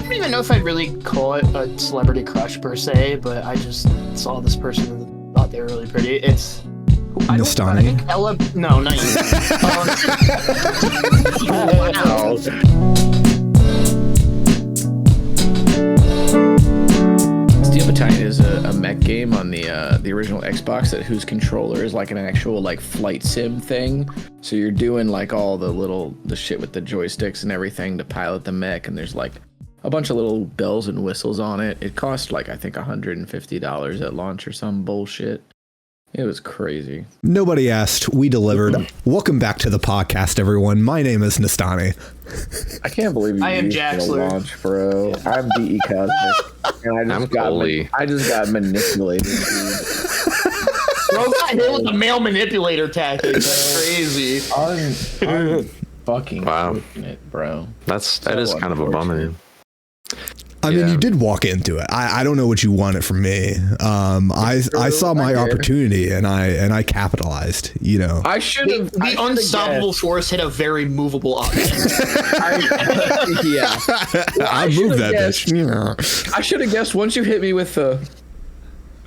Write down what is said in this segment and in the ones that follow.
don't even know if I'd really call it a celebrity crush per se, but I just saw this person and thought they were really pretty. It's Nestani? Ella. No, not you. Steel Battalion is a mech game on the original Xbox whose controller is like an actual like flight sim thing. So you're doing like all the shit with the joysticks and everything to pilot the mech, and there's like a bunch of little bells and whistles on it. It cost like I think $150 at launch or some bullshit. It was crazy. Nobody asked. We delivered. Welcome back to the podcast, everyone. My name is Nestani. I can't believe you. I am used Jaxler. launch, bro. I'm DECosmic, and I just got manipulated. Bro got hit with the male manipulator tactic. That's crazy. I'm fucking it, bro. That is kind of a bummer. I mean, you did walk into it. I don't know what you wanted from me. I saw my opportunity and I capitalized. You know, I should have. The unstoppable force hit a very movable object. I moved that bitch. I should have guessed once you hit me with the,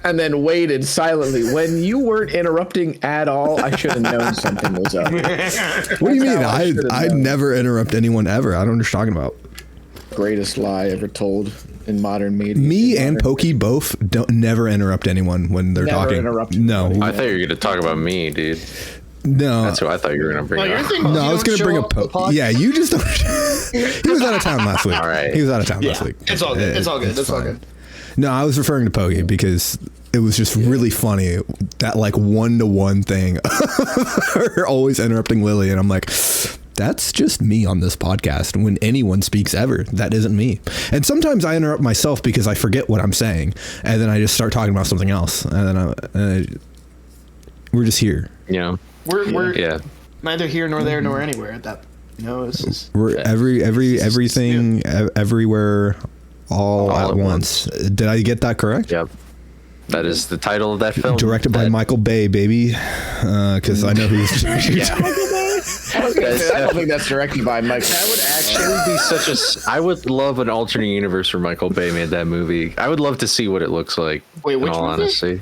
and then waited silently when you weren't interrupting at all. I should have known something was up. What do you mean? I never interrupt anyone ever. I don't know what you're talking about. Greatest lie ever told in modern media. Me and Pokey both never interrupt anyone when they're talking. No, I thought you were going to talk about me, dude. No, that's what I thought you were going to bring up. No, I was going to bring up Pokey. Yeah, you just don't. He was out of town last week. All right. He was out of town last week. It's all good. It's all good. It's all good. No, I was referring to Pokey because it was just really funny, that like one-to-one thing. Her always interrupting Lily, and I'm like, that's just me on this podcast. When anyone speaks ever, that isn't me. And sometimes I interrupt myself because I forget what I'm saying, and then I just start talking about something else, and then we're just here. Yeah, we're neither here nor there nor anywhere at that. You know, it's just, we're everything everywhere all at once. Did I get that correct? Yep. That is the title of that film. Directed by Michael Bay, baby. Because I know who's. I don't think that's directed by Michael. That would actually be such a. I would love an alternate universe where Michael Bay made that movie. I would love to see what it looks like. Wait, which in all movie?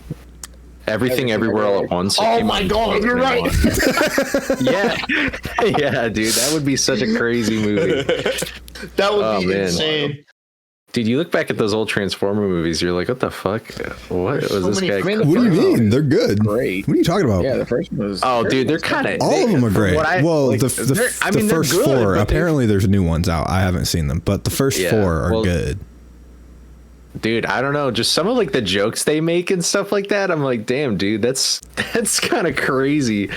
Everything Everywhere All at Once. Oh my god, you're right. yeah, dude, that would be such a crazy movie. That would be insane. Dude, you look back at those old Transformer movies, you're like, what the fuck? What was this guy? What do you mean? They're good. Great. What are you talking about? Yeah, the first one was. Oh, dude, they're kind of. All of them are great. The first four. Apparently, there's new ones out. I haven't seen them, but the first four are good. Dude, I don't know. Just some of like the jokes they make and stuff like that. I'm like, damn, dude, that's kind of crazy.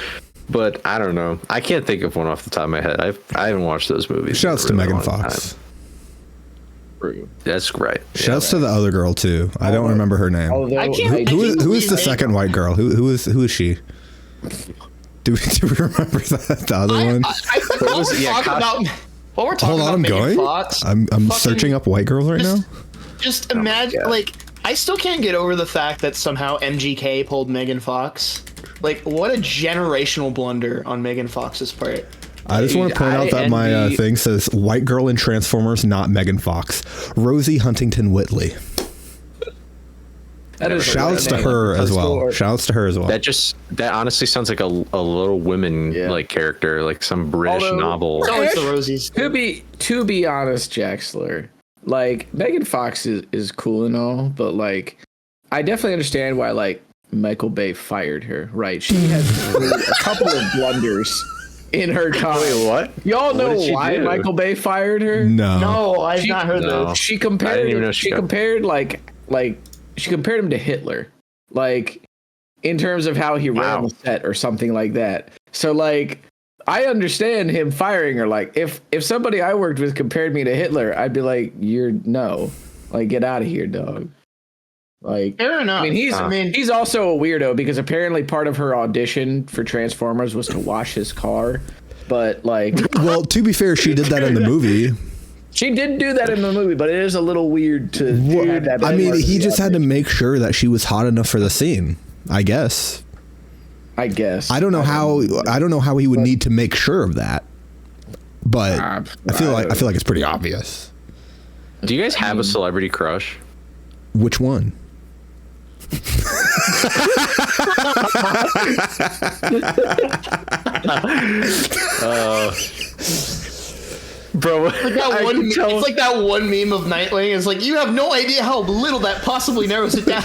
But I don't know. I can't think of one off the top of my head. I haven't watched those movies. Shouts to Megan Fox. That's right. Shouts to the other girl too. I don't remember her name. Who is the second white girl? Who is she? Do we remember the other one? Hold on, I'm going. I'm searching up white girls right now. Just imagine, like, I still can't get over the fact that somehow MGK pulled Megan Fox. Like, what a generational blunder on Megan Fox's part. I just want to point out that my thing says white girl in Transformers, not Megan Fox. Rosie Huntington Whitley. Shouts to her as well. Shouts to her as well. That honestly sounds like a Little Women like character, like some British novel. It's the Rosies. To be honest, Jaxler, like Megan Fox is cool and all, but like I definitely understand why like Michael Bay fired her. Right? She has a couple of blunders in her time. Wait, what? Y'all know why Michael Bay fired her? No, I've not heard that. She compared him to Hitler, like in terms of how he ran the set or something like that. So like, I understand him firing her. Like if somebody I worked with compared me to Hitler, I'd be like, like get out of here, dog. Like, fair enough. I mean, he's also a weirdo because apparently part of her audition for Transformers was to wash his car. But like, well, to be fair, she did that in the movie. She did do that in the movie, but it is a little weird to do that. I mean, he just had to make sure that she was hot enough for the scene, I guess. I don't know how he would need to make sure of that. But I feel like it's pretty obvious. Do you guys have a celebrity crush? Which one? Bro, it's like that one meme of Nightwing. It's like, you have no idea how little that possibly narrows it down.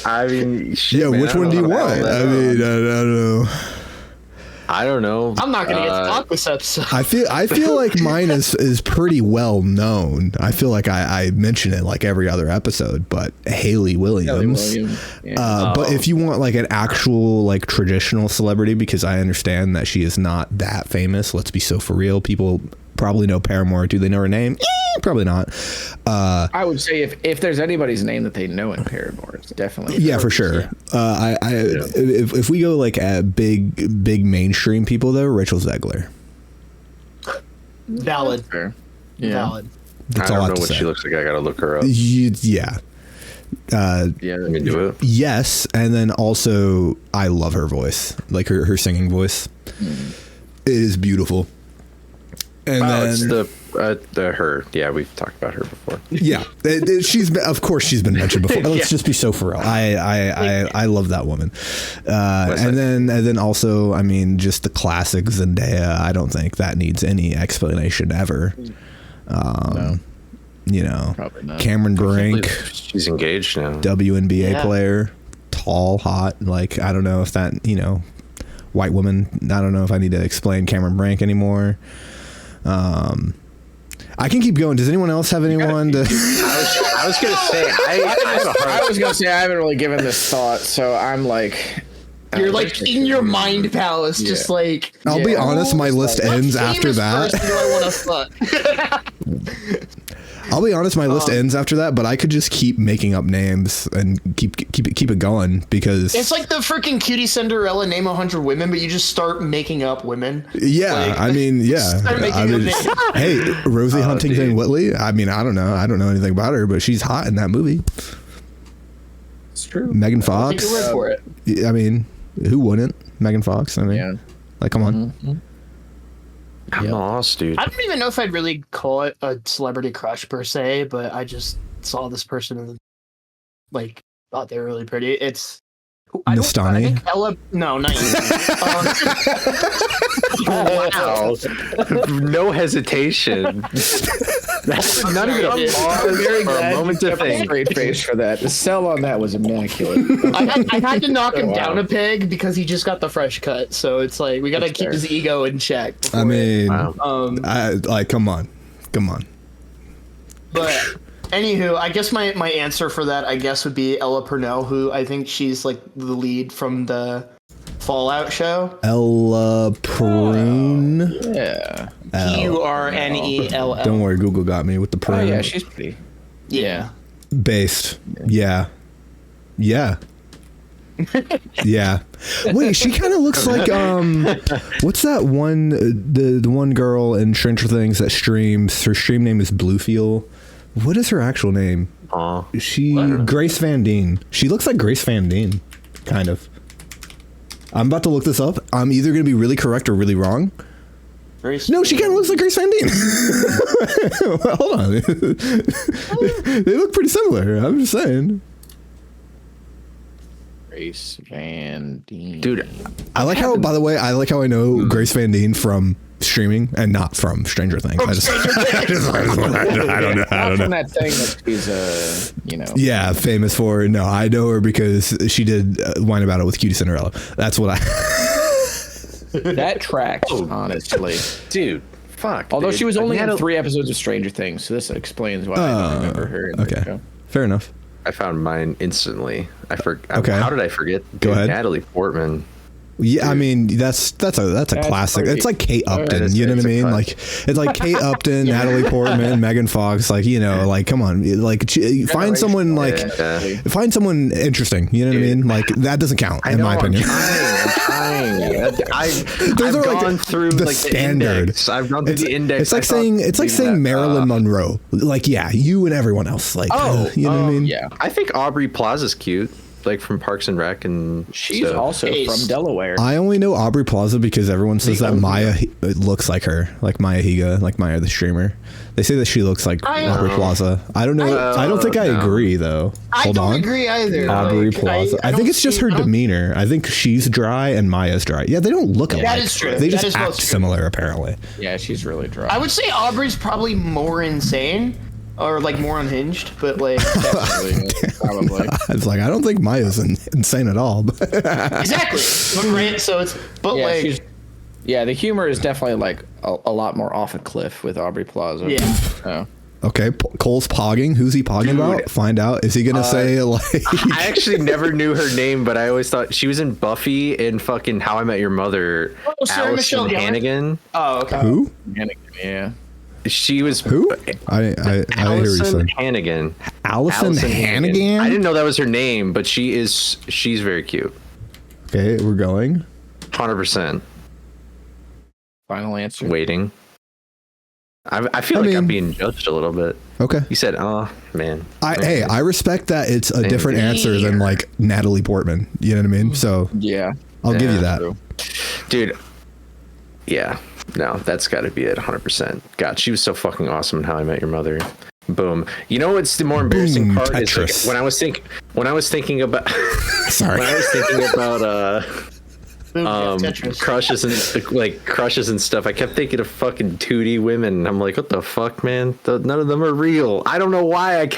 I mean, shit, Yeah, man, which one do you want? I mean, I don't know. I don't know. I'm not gonna get to talk this episode. I feel like mine is pretty well known. I feel like I mention it like every other episode, but Haley Williams. Yeah. But if you want like an actual like traditional celebrity, because I understand that she is not that famous. Let's be so for real. People probably know Paramore. Do they know her name? Probably not. I would say if there's anybody's name that they know in Paramore, it's definitely Yeah, for sure. If we go like at big mainstream people though, Rachel Zegler. Valid. Fair. Yeah. Valid. That's I all I don't have know to what say. she looks like. I gotta look her up. Yeah. Yeah. Let me do it. Yes, and then also I love her voice, like her singing voice. It is beautiful. And Wow, then it's the her. Yeah, we've talked about her before. yeah, of course she's been mentioned before. Let's just be so for real. I love that woman. And then also, I mean, just the classic Zendaya. I don't think that needs any explanation ever. No. You know, Probably not. Cameron Brink, She's engaged now. WNBA Yeah. player, tall, hot. Like, I don't know if that, white woman. I don't know if I need to explain Cameron Brink anymore. I can keep going. Does anyone else have anyone to? I was gonna say I was gonna say I haven't really given this thought, so I'm like, You're like in your mind palace, just like. I'll be Yeah. honest. My list what ends after famous that. person do I want to fuck? I'll be honest. My list ends after that, but I could just keep making up names and keep it going because It's like the freaking Cutie Cinderella name 100 women, but you just start making up women. yeah. Like, I mean, yeah. start making I up mean, names. hey, Rosie Huntington dude. Whitley. I mean, I don't know. I don't know anything about her, but she's hot in that movie. it's true. Megan Take your Fox. word for it. I mean, who wouldn't? Megan Fox. I mean, Yeah. like, come on. I'm lost, dude. I don't even know if I'd really call it a celebrity crush per se, but I just saw this person and like thought they were really pretty. It's I Nestani? think Ella. No, not you. Wow. No hesitation. That's not even a pause for a moment to think. Straight face for that. The sell on that was immaculate. I had to knock him Wow. down a peg because he just got the fresh cut. So it's like we gotta That's keep fair. his ego in check. I mean, Wow. I like, come on. But anywho, I guess my answer for that, I guess, would be Ella Purnell, who I think she's like the lead from the Fallout show. Ella Prune. Yeah. Purnell. Don't worry, Google got me with the Oh prune. yeah, she's pretty. Yeah. Based. Yeah. Yeah. Yeah. Wait, she kind of looks like what's that one the one girl in Stranger Things that streams? Her stream name is Bluefield. What is her actual name? Aw. Grace Van Dien. She looks like Grace Van Dien, kind of. I'm about to look this up. I'm either going to be really correct or really wrong. Very No, she kind of looks like Grace Van Dien. Well, hold on. They look pretty similar. I'm just saying. Grace Van Dien. Dude, I like how, by the way, I know Grace Van Dien from streaming and not from Stranger Things. I don't know. From that thing that she's Yeah, famous for. No, I know her because she did Wine About It with Cutie Cinderella. That's what I. that tracks, honestly. dude, fuck. Although dude. she was only in Natalie- 3 episodes of Stranger Things, so this explains why I don't remember her in the Okay, show. fair enough. I found mine instantly. Okay. How did I forget? Go ahead. Natalie Portman. Yeah, I mean that's a classic. pretty- It's like Kate Upton. is- You know what I it's a mean? Like it's like Kate Upton, Natalie Portman, Megan Fox. Like like come on, like find someone like Yeah. find someone interesting. You know what I mean? Like that doesn't count in my opinion. I'm trying. I've Those are like gone through the like standard. The index. I've gone through the index. It's like saying Marilyn Monroe. Like yeah, you and everyone else. Like you know what I mean? Yeah. I think Aubrey Plaza's cute. like from Parks and Rec, and She's stuff. also from Delaware. I only know Aubrey Plaza because everyone says that Maya it looks like her, like Maya Higa, like Maya the streamer. They say that she looks like Aubrey Plaza. I don't know. I don't think I agree though. I don't agree either. Aubrey Like, Plaza. I think it's just her demeanor. I think she's dry and Maya's dry. Yeah, they don't look alike. That is true. They That just is act most true. similar, apparently. Yeah, she's really dry. I would say Aubrey's probably more insane or like more unhinged, but like Definitely, probably. It's like I don't think Maya's insane at all. But exactly. But, right? So it's but Yeah, like the humor is definitely like a lot more off a cliff with Aubrey Plaza. Yeah. Oh. okay, Cole's pogging. Who's he pogging about? Find out. Is he gonna say like? I actually never knew her name, but I always thought she was in Buffy and fucking How I Met Your Mother. Sarah Michelle Allison Gellar? Hannigan. oh okay. Who? Yeah. She was Who? I hear what you Allison said. Hannigan. Allison Hannigan. I didn't know that was her name, but she's very cute. Okay, we're going. 100%. Final answer. Waiting. I feel like I'm being judged a little bit. Okay. You said, oh man. Hey, I respect that it's a different answer than like Natalie Portman. You know what I mean? So Yeah. I'll give you that. True. Dude. Yeah. No, that's got to be it. 100%. God, she was so fucking awesome in How I Met Your Mother. Boom. You know what's the more embarrassing part is like, Tetris. when I was thinking about Sorry. when I was thinking about Tetris. crushes and stuff, I kept thinking of fucking 2D women. I'm like, what the fuck, man? None of them are real. I don't know why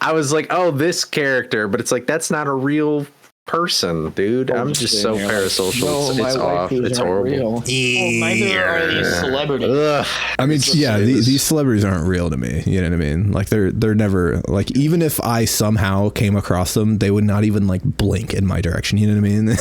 I was like, oh, this character, but it's like that's not a real person, dude. I'm just so parasocial. It's off. It's horrible. Well, neither are these celebrities. Ugh. I mean, yeah, these celebrities aren't real to me. You know what I mean? Like they're never like, even if I somehow came across them, they would not even like blink in my direction. You know what I mean?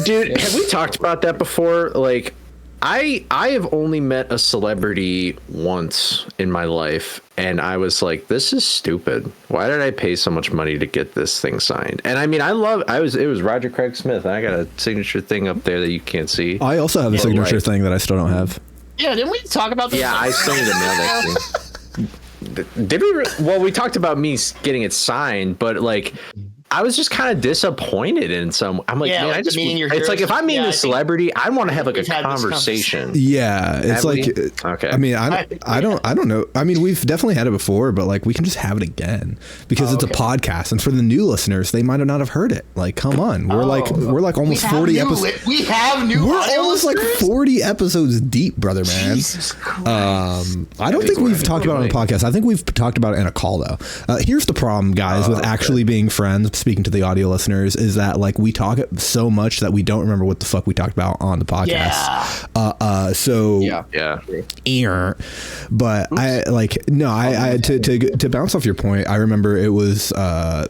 Dude, have we talked about that before? Like, I have only met a celebrity once in my life, and I was like, this is stupid. Why did I pay so much money to get this thing signed? And I mean, it was Roger Craig Smith, and I got a signature thing up there that you can't see. I also have a signature thing that I still don't have. Yeah, didn't we talk about this? Yeah, I still need to mail that thing. Did we? Well, we talked about me getting it signed, but like, I was just kind of disappointed in some. I'm like, Yeah, man, like I just. meeting your It's like if I'm meeting yeah, a I think celebrity, I want to have like a we've had this conversation. Yeah, it's Have like we? Okay. I mean, I don't know. I mean, we've definitely had it before, but like we can just have it again because it's a podcast, and for the new listeners, they might not have heard it. Like, come on, we're like almost 40 episodes. We have new. We're audio almost like listeners? 40 episodes deep, brother, man. Jesus Christ. I don't think we've talked about it on the podcast. I think we've talked about it in a call though. Here's the problem, guys, with actually being friends. Speaking to the audio listeners, is that like we talk so much that we don't remember what the fuck we talked about on the podcast. But I like no, I to bounce off your point, I remember it was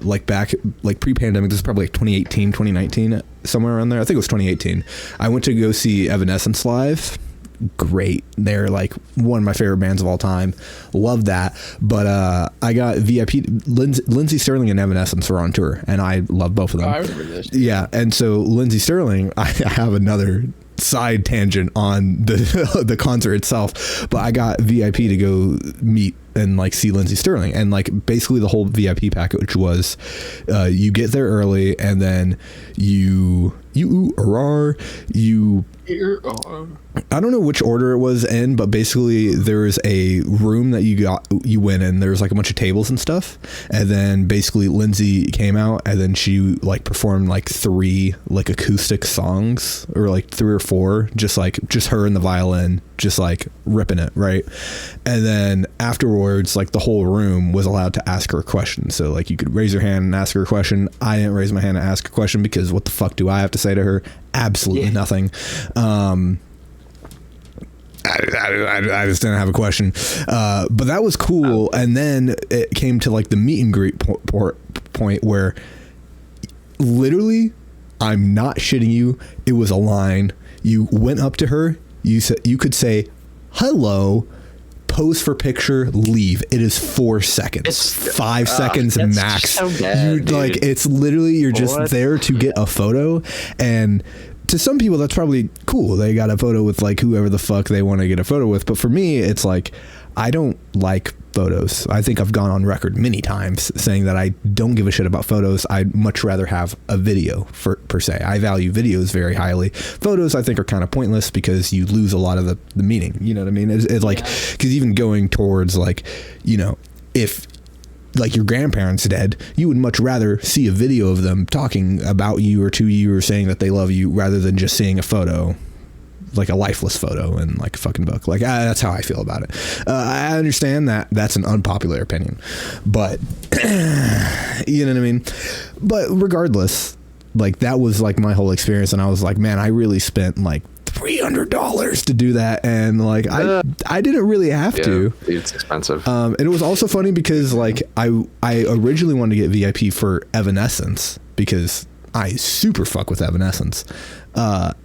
like back like pre-pandemic. This is probably like 2018, 2019, somewhere around there. I think it was 2018. I went to go see Evanescence live. Great, they're like one of my favorite bands of all time. Love that. But I got VIP. Lindsey Sterling and Evanescence were on tour, and I love both of them. I remember this. Yeah, and so Lindsey Sterling, I have another side tangent on the concert itself, but I got VIP to go meet and like see Lindsey Sterling, and like basically the whole VIP package was you get there early, and then you I don't know which order it was in, but basically there was a room that you went in. There was like a bunch of tables and stuff, and then basically Lindsay came out, and then she like performed like 3 like acoustic songs, or like 3 or 4, just her and the violin, just like ripping it, right? And then afterwards, like the whole room was allowed to ask her a question. So like you could raise your hand and ask her a question. I didn't raise my hand and ask a question because what the fuck do I have to say to her? Absolutely nothing. I just didn't have a question, but that was cool. And then it came to like the meet and greet point where literally, I'm not shitting you, it was a line. You went up to her, you could say hello, pose for picture, leave. It is 4 seconds. It's 5 seconds max. So bad, like it's literally you're just there to get a photo. And to some people that's probably cool, they got a photo with like whoever the fuck they want to get a photo with, but for me it's like I don't like photos. I think I've gone on record many times saying that I don't give a shit about photos. I'd much rather have a video per se. I value videos very highly. Photos I think are kind of pointless because you lose a lot of the meaning. You know what I mean? It's like, because even going towards like, you know, if like your grandparents dead, you would much rather see a video of them talking about you or to you or saying that they love you rather than just seeing a photo, like a lifeless photo in like a fucking book. Like that's how I feel about it. I understand that that's an unpopular opinion, but you know what I mean? But regardless, like that was like my whole experience. And I was like, man, I really spent like $300 to do that, and like I didn't really have to. It's expensive. And it was also funny because like I originally wanted to get VIP for Evanescence because I super fuck with Evanescence, but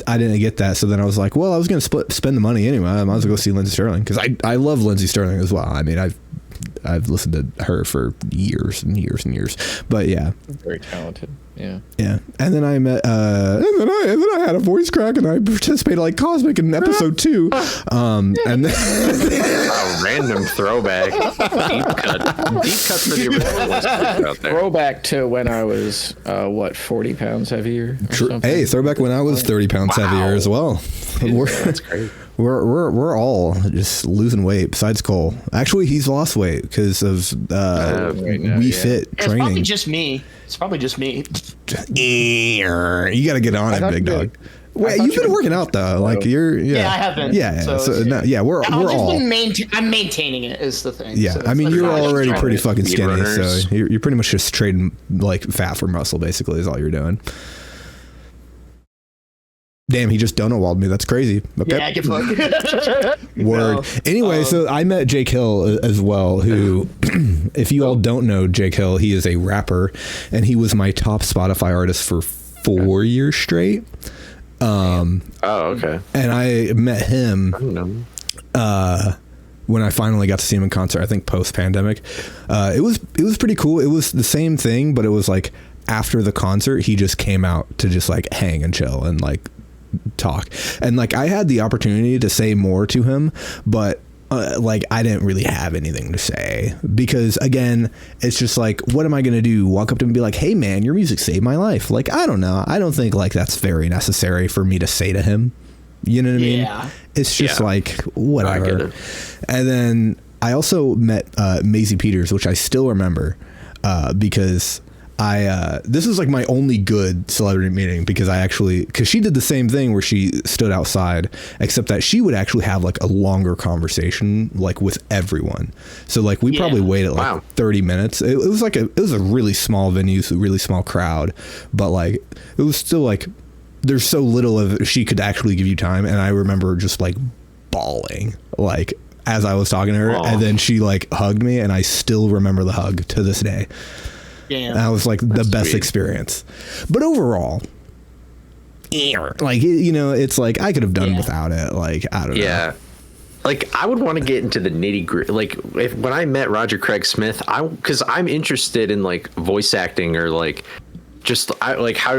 I didn't get that. So then I was like, well, I was gonna spend the money anyway. I might as well go see Lindsey Sterling because I love Lindsey Sterling as well. I mean, I've listened to her for years and years and years. But yeah, very talented. Yeah. Yeah. And then I met and then I had a voice crack and I participated like Cosmic in episode 2. And then a random throwback. Deep cut for the original voice crack out there. Throwback to when I was 40 pounds heavier. Hey, throwback when I was 30 pounds heavier as well. That's great. We're all just losing weight besides Cole. Actually, he's lost weight because of We Fit training. It's probably just me. You got to get on it, big dog. Wait, you've been working out though. Like you're, I have been. Yeah. We're all. I'm maintaining it is the thing. Yeah, so I mean, you're already pretty fucking skinny, runners. so you're pretty much just trading like fat for muscle, basically, is all you're doing. Damn, he just donut-walled me. That's crazy. Okay. Yeah, get fucked. Word. No. Anyway, so I met Jake Hill as well, who, if you all don't know Jake Hill, he is a rapper, and he was my top Spotify artist for 4 years straight. Okay. And I met him when I finally got to see him in concert, I think post-pandemic. It was pretty cool. It was the same thing, but it was like after the concert, he just came out to just like hang and chill and like talk, and like I had the opportunity to say more to him, but like I didn't really have anything to say because again, it's just like, what am I gonna do? Walk up to him and be like, hey man, your music saved my life? Like, I don't know. I don't think like that's very necessary for me to say to him. You know what I mean? Yeah. It's just like whatever. And then I also met Maisie Peters, which I still remember because this is like my only good celebrity meeting because she did the same thing where she stood outside, except that she would actually have like a longer conversation like with everyone. So like we probably waited like 30 minutes. It was a really small venue, so really small crowd, but like it was still like there's so little of she could actually give you time. And I remember just like bawling like as I was talking to her. Aww. And then she like hugged me, and I still remember the hug to this day. Yeah, that was like the best experience. But overall, like, you know, it's like I could have done without it. Like, I don't know. Yeah. Like, I would want to get into the nitty gritty. Like, when I met Roger Craig Smith, because I'm interested in like voice acting or like just like how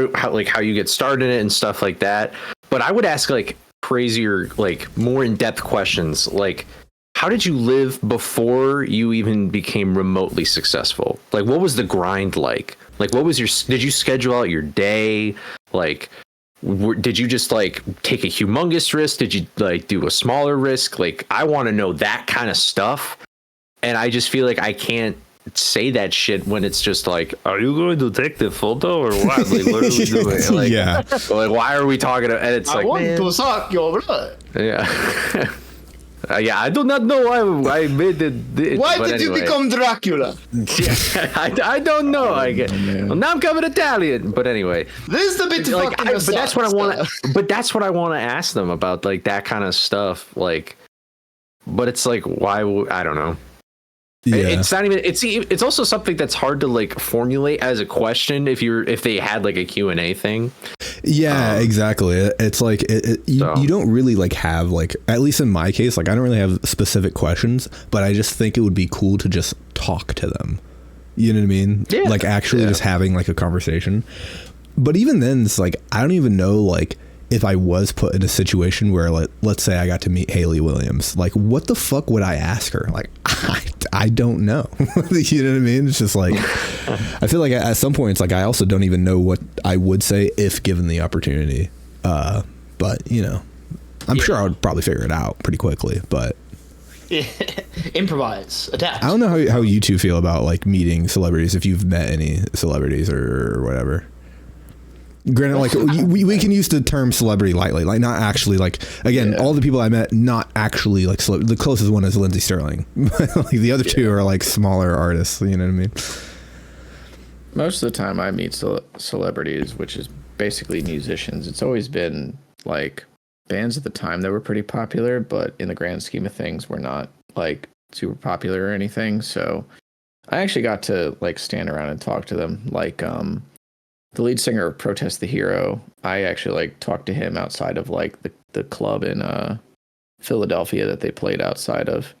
you get started in it and stuff like that. But I would ask like crazier, like more in-depth questions, like, how did you live before you even became remotely successful? Like, what was the grind like? Like, did you schedule out your day? Like, did you just like take a humongous risk? Did you like do a smaller risk? Like, I want to know that kind of stuff. And I just feel like I can't say that shit when it's just like, are you going to take the photo or what? Like, what are we doing? Like, like, why are we talking? And it's like, I want to suck your blood. Yeah. I do not know why I made it. Why did you become Dracula? I don't know. Well, now I'm coming Italian. But anyway, this is a bit like. But that's what I want to. But that's what I want to ask them about, like that kind of stuff. Like, but it's like, why? I don't know. Yeah. It's not even. It's also something that's hard to like formulate as a question if they had like a Q&A thing. Yeah, exactly. It's like you don't really like have like, at least in my case, like I don't really have specific questions, but I just think it would be cool to just talk to them. You know what I mean? Yeah. Like actually just having like a conversation. But even then, it's like I don't even know like if I was put in a situation where, like, let's say I got to meet Haley Williams, like, what the fuck would I ask her? Like, I don't know. You know what I mean? It's just like, I feel like at some point, it's like, I also don't even know what I would say if given the opportunity. But, you know, I'm sure I would probably figure it out pretty quickly, but. Improvise, adapt. I don't know how you two feel about, like, meeting celebrities, if you've met any celebrities or whatever. Granted, like, we can use the term celebrity lightly, like, not actually, like, again, all the people I met, not actually, like, the closest one is Lindsey Sterling. Like, the other two are, like, smaller artists, you know what I mean? Most of the time I meet celebrities, which is basically musicians, it's always been, like, bands at the time that were pretty popular, but in the grand scheme of things, were not, like, super popular or anything, so I actually got to, like, stand around and talk to them, like, the lead singer of Protest the Hero, I actually, like, talked to him outside of, like, the club in Philadelphia that they played outside of.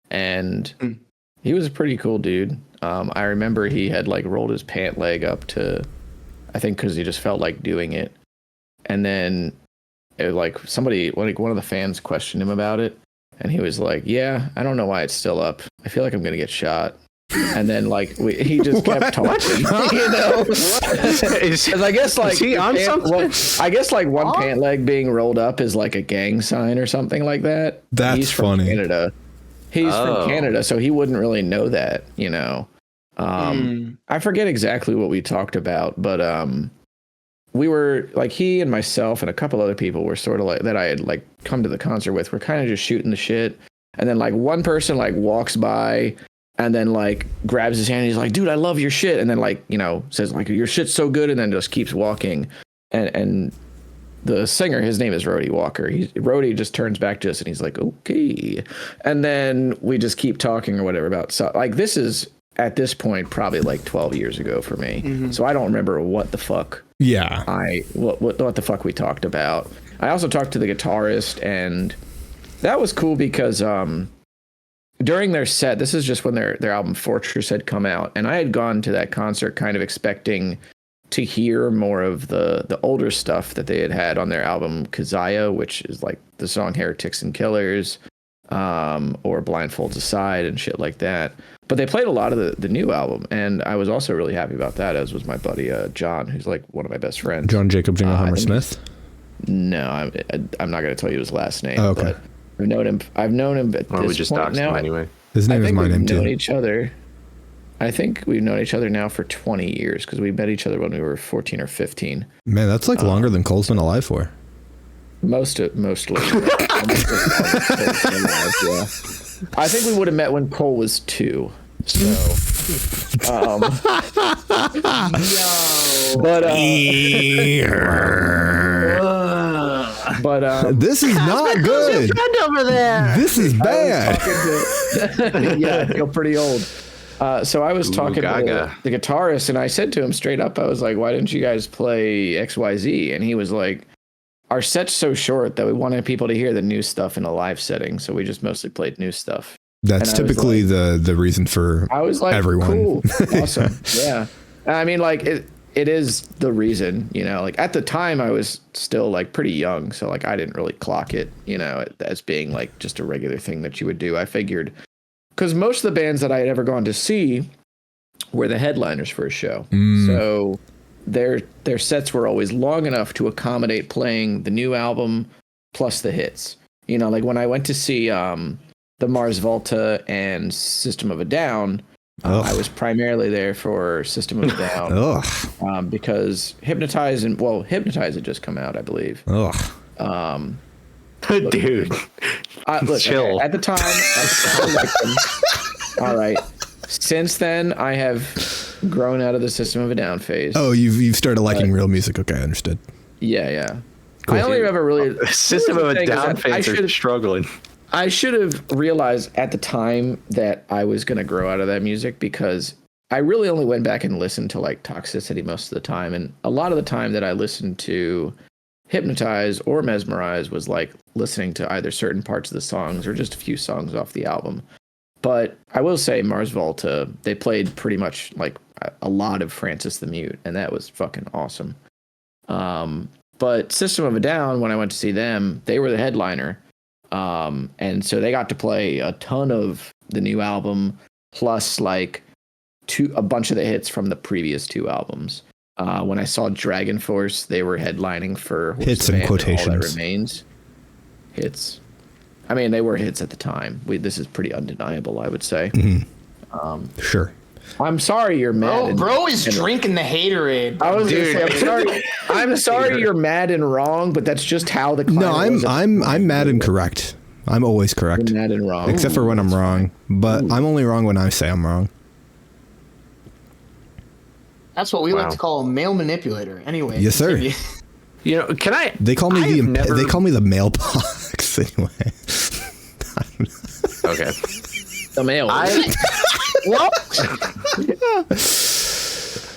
And he was a pretty cool dude. I remember he had, like, rolled his pant leg up to, I think because he just felt like doing it. And then, like, somebody, like, one of the fans questioned him about it. And he was like, yeah, I don't know why it's still up. I feel like I'm going to get shot. And then, like, he just kept talking, you know. Because I guess, like, I guess, like, one pant leg being rolled up is like a gang sign or something like that. He's from funny. Canada. He's from Canada, so he wouldn't really know that, you know. I forget exactly what we talked about, but we were, like, he and myself and a couple other people were sort of like that I had, like, come to the concert with. We're kind of just shooting the shit, and then, like, one person, like, walks by. And then, like, grabs his hand and he's like, dude, I love your shit. And then, like, you know, says, like, your shit's so good. And then just keeps walking. And the singer, his name is Rhodey Walker. Rhodey just turns back to us and he's like, okay. And then we just keep talking or whatever about, so, like, this is at this point probably like 12 years ago for me. Mm-hmm. So I don't remember what the fuck. Yeah. What the fuck we talked about. I also talked to the guitarist, and that was cool because, during their set, this is just when their album Fortress had come out, and I had gone to that concert kind of expecting to hear more of the older stuff that they had on their album Kazaya, which is like the song Heretics and Killers, or Blindfolds Aside and shit like that. But they played a lot of the new album, and I was also really happy about that, as was my buddy John, who's like one of my best friends. John Jacob Jingleheimer Smith? No, I'm not going to tell you his last name. Oh, okay. But I've known him at we this just point doxed now. him anyway. His name is my name too. I think we've known each other now for 20 years because we met each other when we were 14 or 15. Man, that's like longer than Cole's been alive for. Mostly. Yeah. I think we would have met when Cole was 2. So, but this is not good. Over there. This is bad. Yeah, I feel pretty old. So I was talking to the guitarist, and I said to him straight up, I was like, why didn't you guys play XYZ? And he was like, our set's so short that we wanted people to hear the new stuff in a live setting, so we just mostly played new stuff. That's typically like, the reason for I was like, everyone. Cool, awesome, yeah. I mean, like it is the reason, you know. Like at the time, I was still like pretty young, so like I didn't really clock it, you know, as being like just a regular thing that you would do. I figured because most of the bands that I had ever gone to see were the headliners for a show, so their sets were always long enough to accommodate playing the new album plus the hits. You know, like when I went to see the Mars Volta and System of a Down, I was primarily there for System of a Down because Hypnotize had just come out, I believe. Dude, look, chill. At the time, I liked them. All right. Since then, I have grown out of the System of a Down phase. Oh, you've started liking real music. Okay, understood. Yeah. Cool. I only ever really System of a Down fans are struggling. I should have realized at the time that I was going to grow out of that music because I really only went back and listened to like Toxicity most of the time. And a lot of the time that I listened to Hypnotize or Mesmerize was like listening to either certain parts of the songs or just a few songs off the album. But I will say Mars Volta, they played pretty much like a lot of Francis the Mute, and that was fucking awesome. But System of a Down, when I went to see them, they were the headliner. And so they got to play a ton of the new album, plus like a bunch of the hits from the previous 2 albums. When I saw Dragon Force, they were headlining for hits and quotations. All That Remains. Hits. I mean, they were hits at the time. This is pretty undeniable, I would say. Mm-hmm. Sure. I'm sorry you're mad. Bro is drinking the haterade. I was gonna say, I'm sorry. I'm sorry you're mad and wrong, but that's just how the climate was. I'm mad and correct. I'm always correct. You're mad and wrong. Except for when I'm wrong. But I'm only wrong when I say I'm wrong. That's what we like to call a male manipulator. Anyway. Yes, sir. You know, can I? They call me they call me the mailbox anyway. Okay. The mail.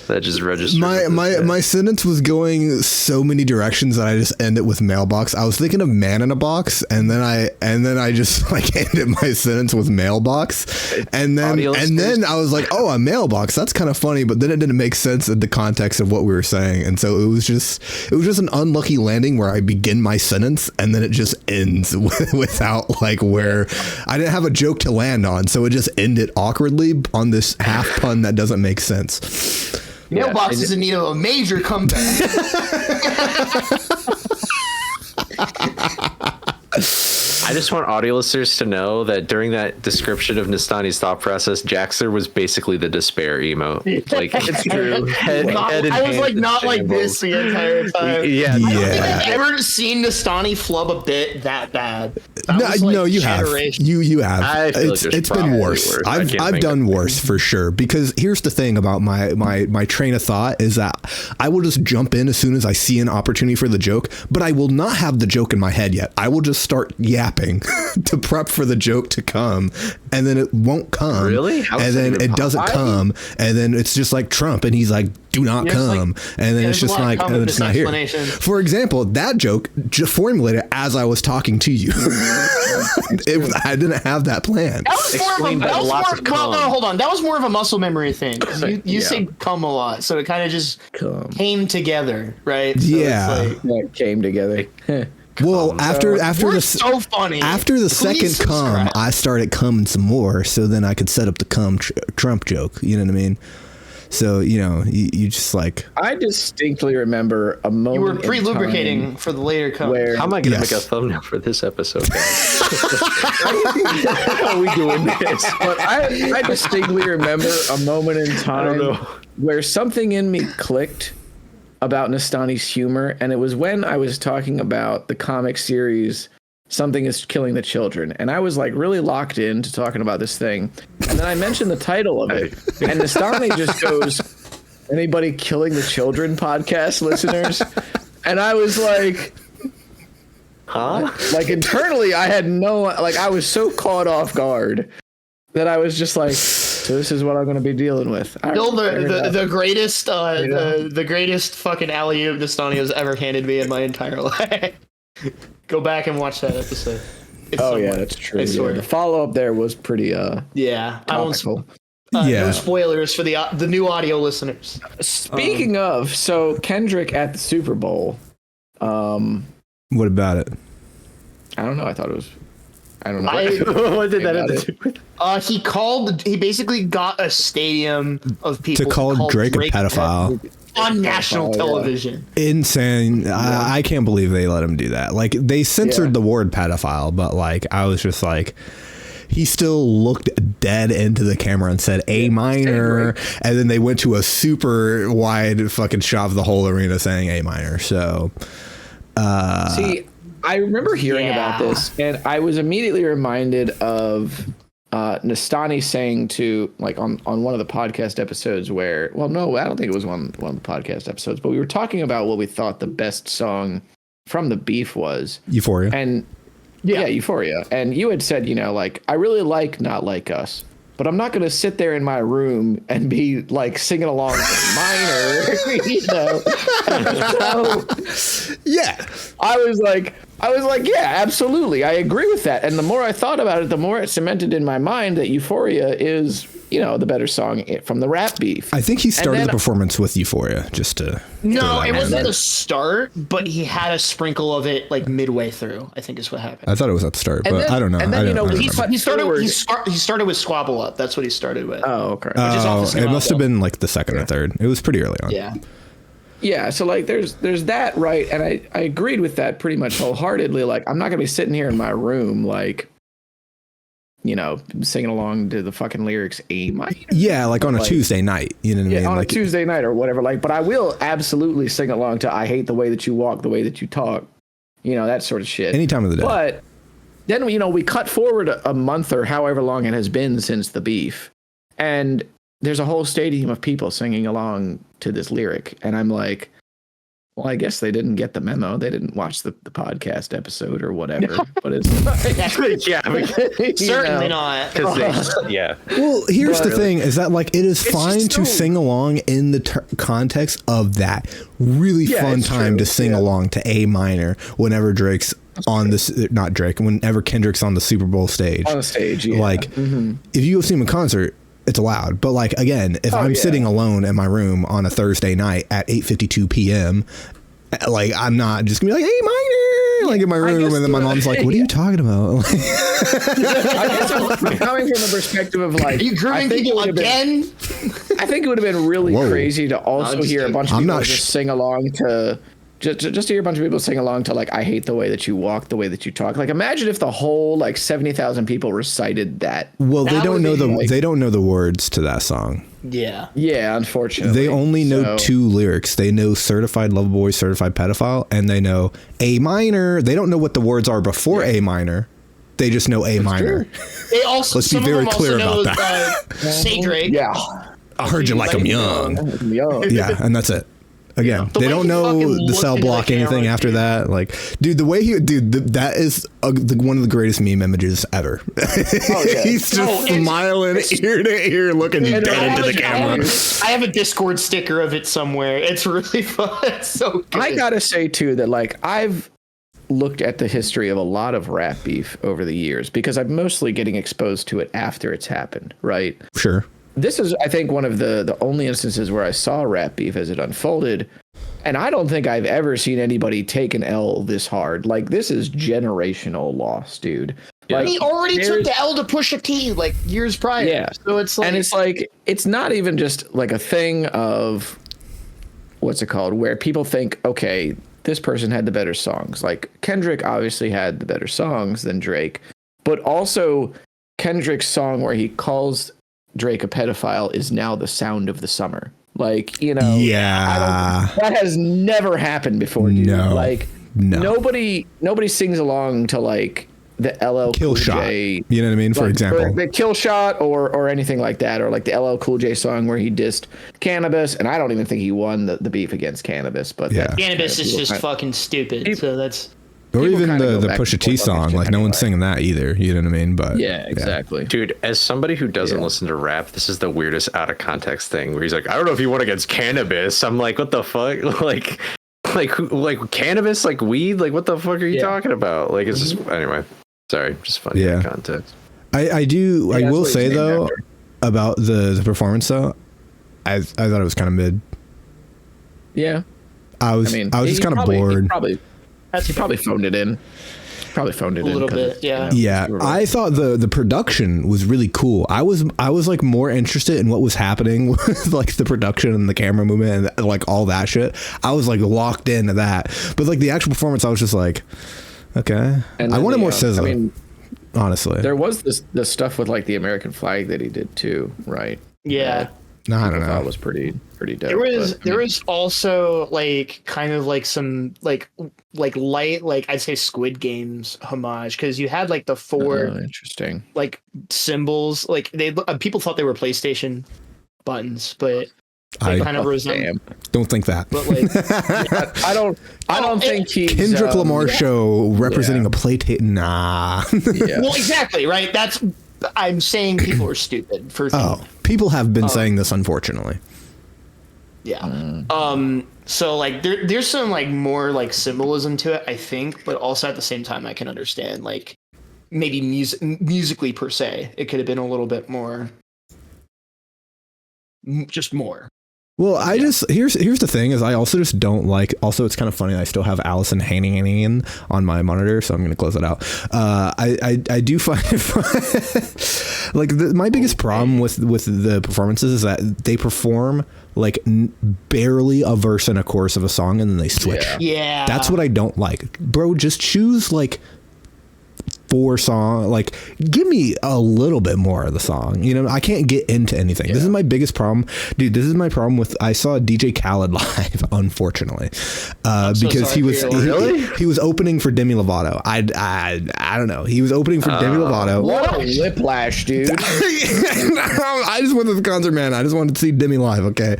That just registered. My sentence was going so many directions that I just end it with mailbox. I was thinking of man in a box, and then I just like ended my sentence with mailbox, and then I was like, oh, a mailbox. That's kind of funny, but then it didn't make sense in the context of what we were saying, and so it was just an unlucky landing where I begin my sentence and then it just ends without like where I didn't have a joke to land on, so it just ended awkwardly on this half pun that doesn't make sense. Mailbox is in need of a major comeback. I just want audio listeners to know that during that description of Nestani's thought process, Jaxler was basically the despair emote. Like, it's true. I was like not like this the entire time. Yeah. I don't think I've ever seen Nestani flub a bit that bad. No, you have. You have. I feel it's been worse. I've done worse for sure. Because here's the thing about my train of thought is that I will just jump in as soon as I see an opportunity for the joke, but I will not have the joke in my head yet. I will just start yapping to prep for the joke to come, and then it won't come. Really? And then it doesn't come, and then it's just like Trump, and he's like, do not come, and then it's just like, and then it's not here. For example, that joke just formulated as I was talking to you. I didn't have that plan. That was hold on. That was more of a muscle memory thing. You say come a lot, so it kind of just came together, right? So it came together. Well, after the so funny. After the second come, I started coming some more, so then I could set up the Trump joke. You know what I mean? So you just like. I distinctly remember a moment. You were pre-lubricating for the later come. How am I going to make a thumbnail for this episode, guys? How are we doing this? But I distinctly remember a moment in time where something in me clicked about Nestani's humor, and it was when I was talking about the comic series Something is Killing the Children, and I was like really locked into talking about this thing, and then I mentioned the title of it, and Nestani just goes, anybody killing the children podcast listeners? And I was like, huh? Like internally I had I was so caught off guard that I was just like, so this is what I'm going to be dealing with. Still the greatest the greatest fucking alley-oop Nestani has ever handed me in my entire life. Go back and watch that episode. That's true. Yeah. The follow-up there was pretty topical. No spoilers for the new audio listeners. Speaking of, so Kendrick at the Super Bowl. What about it? I don't know. I thought it was. I don't know. What did that have to do with? He basically got a stadium of people to call Drake a pedophile on national television. Insane. I can't believe they let him do that. Like, they censored the word pedophile, but like, I was just like, he still looked dead into the camera and said A minor, and then they went to a super wide fucking shot of the whole arena saying A minor. So see, I remember hearing about this, and I was immediately reminded of Nestani saying to, like, on one of the podcast episodes where, well, no, I don't think it was one of the podcast episodes, but we were talking about what we thought the best song from the beef was. Euphoria. And Euphoria. And you had said, like, I really like Not Like Us, but I'm not going to sit there in my room and be like singing along minor, So, yeah. I was like, I was like, yeah, absolutely. I agree with that. And the more I thought about it, the more it cemented in my mind that Euphoria is, the better song from the rap beef. I think he started the performance with Euphoria, just to. No, it wasn't the start, but he had a sprinkle of it like midway through, I think is what happened. I thought it was at the start, but I don't know. And then, he started with Squabble Up. That's what he started with. Oh, okay. It must have been like the second or third. It was pretty early on. Yeah. Yeah, so like there's that, right? And I agreed with that pretty much wholeheartedly. Like, I'm not gonna be sitting here in my room like, singing along to the fucking lyrics A minor. Yeah, like on a Tuesday night. You know what I mean? On like a Tuesday night or whatever. Like, but I will absolutely sing along to I hate the way that you walk, the way that you talk, that sort of shit. Any time of the day. But then we cut forward a month or however long it has been since the beef, and there's a whole stadium of people singing along to this lyric. And I'm like, well, I guess they didn't get the memo. They didn't watch the podcast episode or whatever. But it's certainly not. Yeah. Well, here's the thing: is that like it is fine to sing along in the context of that really fun time to sing along to A minor whenever Drake's on this, not Drake, whenever Kendrick's on the Super Bowl stage. On the stage, yeah. Like, if you go see him in concert, it's allowed. But like, again, if I'm sitting alone in my room on a Thursday night at 8:52 p.m., like, I'm not just gonna be like, hey, minor, like in my room, and then my mom's like, what are you talking about? I guess I'm coming from the perspective of like, are you grooming people again? I think it would have been really crazy to also hear a bunch of people just sing along to just to hear a bunch of people sing along to like, I hate the way that you walk, the way that you talk. Like, imagine if the whole like 70,000 people recited that. Well, they don't know they don't know the words to that song. Yeah, unfortunately. They only know two lyrics. They know Certified Lover Boy, Certified Pedophile, and they know A minor. They don't know what the words are before A minor. They just know A minor. They also, let's be very clear about that. Say Drake. Yeah. I heard you like I'm young. Yeah, and that's it. Again, they don't know the cell block anything after that. Like, dude, the way that is one of the greatest meme images ever. He's just smiling ear to ear, looking dead into the camera. I have a Discord sticker of it somewhere. It's really fun. It's so good. I gotta say too that like I've looked at the history of a lot of rap beef over the years because I'm mostly getting exposed to it after it's happened, right? Sure. This is, I think, one of the only instances where I saw rap beef as it unfolded. And I don't think I've ever seen anybody take an L this hard. Like, this is generational loss, dude. Like, he already took the L to Pusha T like years prior. Yeah. So it's like, and it's like, it's not even just like a thing of, what's it called, where people think, okay, this person had the better songs. Like, Kendrick obviously had the better songs than Drake. But also, Kendrick's song where he calls Drake a pedophile is now the sound of the summer. Like, that has never happened before, dude. Nobody sings along to like the LL Kill Cool Shot. J, you know what I mean? For example, the Kill Shot or anything like that, or like the LL Cool J song where he dissed Cannabis, and I don't even think he won the beef against Cannabis. But Cannabis is just fucking stupid. So that's. Or even the Pusha T song, like no one's singing that either. You know what I mean? But yeah, exactly. Dude, as somebody who doesn't listen to rap, this is the weirdest out of context thing where he's like, I don't know if you went against Cannabis. I'm like, what the fuck? Like Cannabis, like weed? Like what the fuck are you talking about? Like it's just anyway. Sorry, just funny context. I will say though about the performance though, I thought it was kind of mid. Yeah. I was just kind of bored. He probably phoned it in. A little bit, yeah. Yeah, I thought the production was really cool. I was like more interested in what was happening with like the production and the camera movement and like all that shit. I was like locked into that. But like the actual performance, I was just like, okay. And I wanted more sizzle. I mean, honestly, there was the stuff with like the American flag that he did too, right? Yeah. No, I don't know. That was pretty dope. There was also like kind of like some like light, like I'd say Squid Games homage, because you had like the four interesting like symbols, like they people thought they were PlayStation buttons, but they kind of resemble. Don't think that. But like, I don't think he's Kendrick Lamar show representing a PlayStation. Nah. Well, exactly right. I'm saying people are stupid for. People have been saying this, unfortunately. Yeah. So like there's some like more like symbolism to it, I think, but also at the same time I can understand like maybe musically per se, it could have been a little bit more, just more. Well, I just here's the thing is I also just don't like. Also, it's kind of funny. I still have Allison hanging on my monitor, so I'm going to close it out. I do find like my biggest problem with the performances is that they perform like barely a verse and a chorus of a song, and then they switch. Yeah, that's what I don't like, bro. Just choose like 4 songs, like give me a little bit more of the song. You know, I can't get into anything. This is my biggest problem, dude. This is my problem with. I saw DJ Khaled live, unfortunately, because he was opening for Demi Lovato. I don't know. He was opening for Demi Lovato. What a whiplash, dude! I just went to the concert, man. I just wanted to see Demi live. Okay,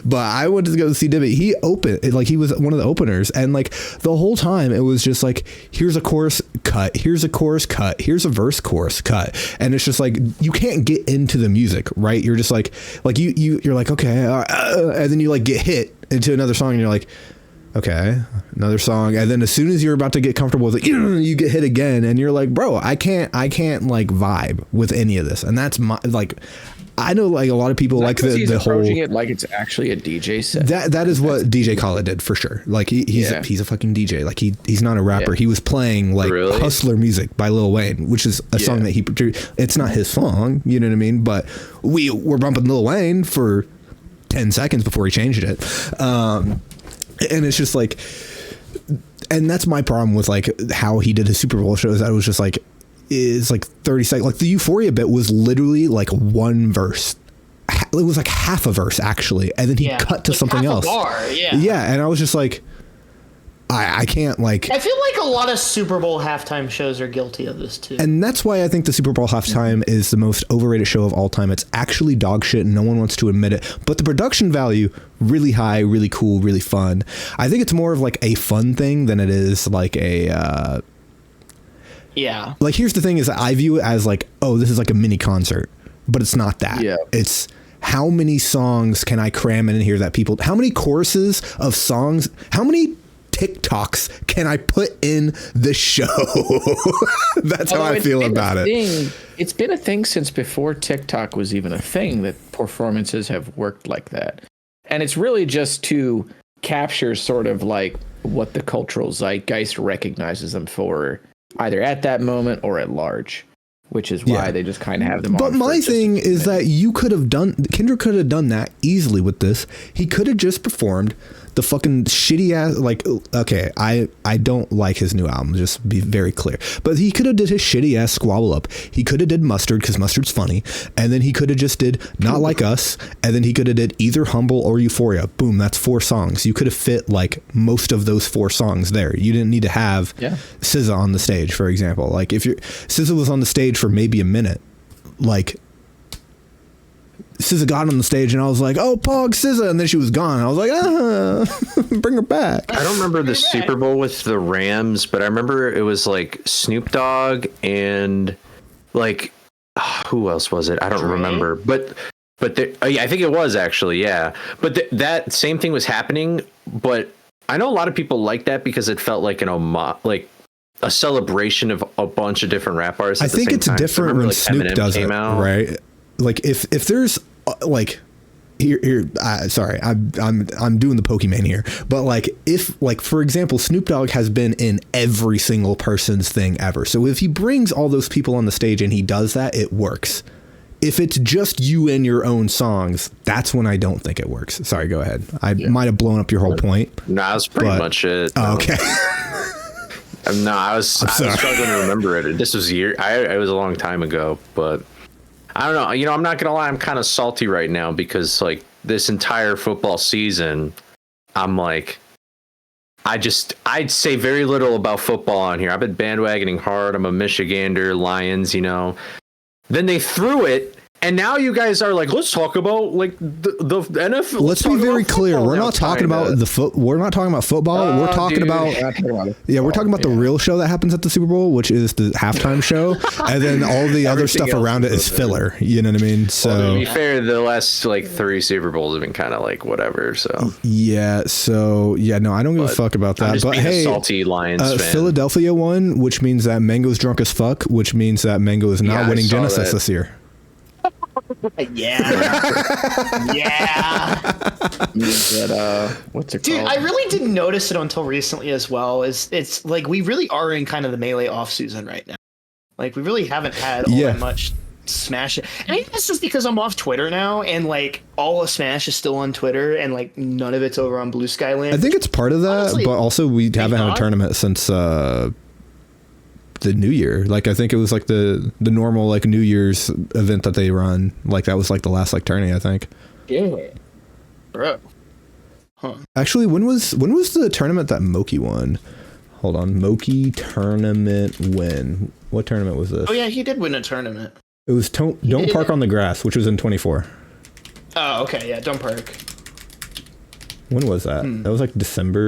but I wanted to go see Demi. He opened like he was one of the openers, and like the whole time it was just like, here's a chorus cut, here's a chorus cut, here's a verse chorus cut, and it's just like you can't get into the music, right? You're just like you're like, okay, and then you like get hit into another song and you're like, okay, another song, and then as soon as you're about to get comfortable with it, you get hit again, and you're like, bro, I can't like vibe with any of this. And that's my like, I know like a lot of people like the whole it like it's actually a DJ set. That is what DJ Khaled did for sure. Like he's a fucking DJ. Like he's not a rapper. He was playing like Hustler Music by Lil Wayne, which is a song that he produced. It's not his song, you know what I mean? But we were bumping Lil Wayne for 10 seconds before he changed it. And it's just like, and that's my problem with like how he did his Super Bowl shows. I was just like, is like 30 seconds. Like the Euphoria bit was literally like one verse. It was like half a verse actually, and then he cut to like something else. Yeah, and I was just like, I can't like. I feel like a lot of Super Bowl halftime shows are guilty of this too. And that's why I think the Super Bowl halftime is the most overrated show of all time. It's actually dog shit and no one wants to admit it. But the production value, really high, really cool, really fun. I think it's more of like a fun thing than it is like a... Yeah. Like, here's the thing is I view it as like, oh, this is like a mini concert, but it's not that. Yeah. It's how many songs can I cram in here that people, how many choruses of songs, how many TikToks can I put in the show? That's how I feel about it. It's been a thing since before TikTok was even a thing that performances have worked like that. And it's really just to capture sort of like what the cultural zeitgeist recognizes them for, either at that moment or at large, which is why they just kind of have them on. But my thing is that Kendrick could have done that easily with this. He could have just performed the fucking shitty ass, like, okay, I don't like his new album, just be very clear, but he could have did his shitty ass Squabble Up. He could have did Mustard because Mustard's funny, and then he could have just did Not Like Us, and then he could have did either Humble or Euphoria. Boom, that's 4 songs. You could have fit like most of those 4 songs there. You didn't need to have SZA on the stage, for example. Like if SZA was on the stage for maybe a minute, like SZA got on the stage and I was like, oh, Pog SZA, and then she was gone. I was like, bring her back. I don't remember the Super Bowl with the Rams, but I remember it was like Snoop Dogg and like who else was it? I don't remember, but I think it was actually, yeah. But that same thing was happening, but I know a lot of people like that because it felt like like a celebration of a bunch of different rap artists. I think it's different when Snoop does it, right? Like if there's like sorry, I'm doing the Pokemon here, but like if like for example Snoop Dogg has been in every single person's thing ever, so if he brings all those people on the stage and he does that, it works. If it's just you and your own songs, that's when I don't think it works. Sorry, go ahead. I might have blown up your whole point. No, that's pretty much it. Oh, okay. No, I was struggling to remember it. This was it was a long time ago, but I don't know. You know, I'm not gonna lie. I'm kind of salty right now because like this entire football season, I'm like, I'd say very little about football on here. I've been bandwagoning hard. I'm a Michigander, Lions, you know. Then they threw it And now you guys are like, let's talk about like the NFL. Let's be very clear. We're not talking about we're not talking about football. We're talking about we're talking about the real show that happens at the Super Bowl, which is the halftime show, and then all the other stuff around it is filler. You know what I mean? So well, to be fair, the last like 3 Super Bowls have been kind of like whatever. So yeah, no, I don't give a fuck about that. I'm just but being hey, a salty Lions fan. Philadelphia won, which means that Mango's drunk as fuck, which means that Mango is not winning Genesis this year. Yeah. What's it Dude, called? I really didn't notice it until recently as well. It's like we really are in kind of the Melee off season right now. Like we really haven't had all that much Smash. And I think that's just because I'm off Twitter now, and like all of Smash is still on Twitter, and like none of it's over on Blue Sky Land. I think it's part of that, honestly, but also we haven't had a tournament since the New Year. Like I think it was like the normal like New Year's event that they run. Like that was like the last like tourney, I think. Yeah. Bro. Huh. Actually, when was the tournament that Moki won? Hold on. Moki tournament win. What tournament was this? Oh yeah, he did win a tournament. It was Don't Park on the Grass, which was in 24. Oh, okay, yeah, Don't Park. When was that? That was like December.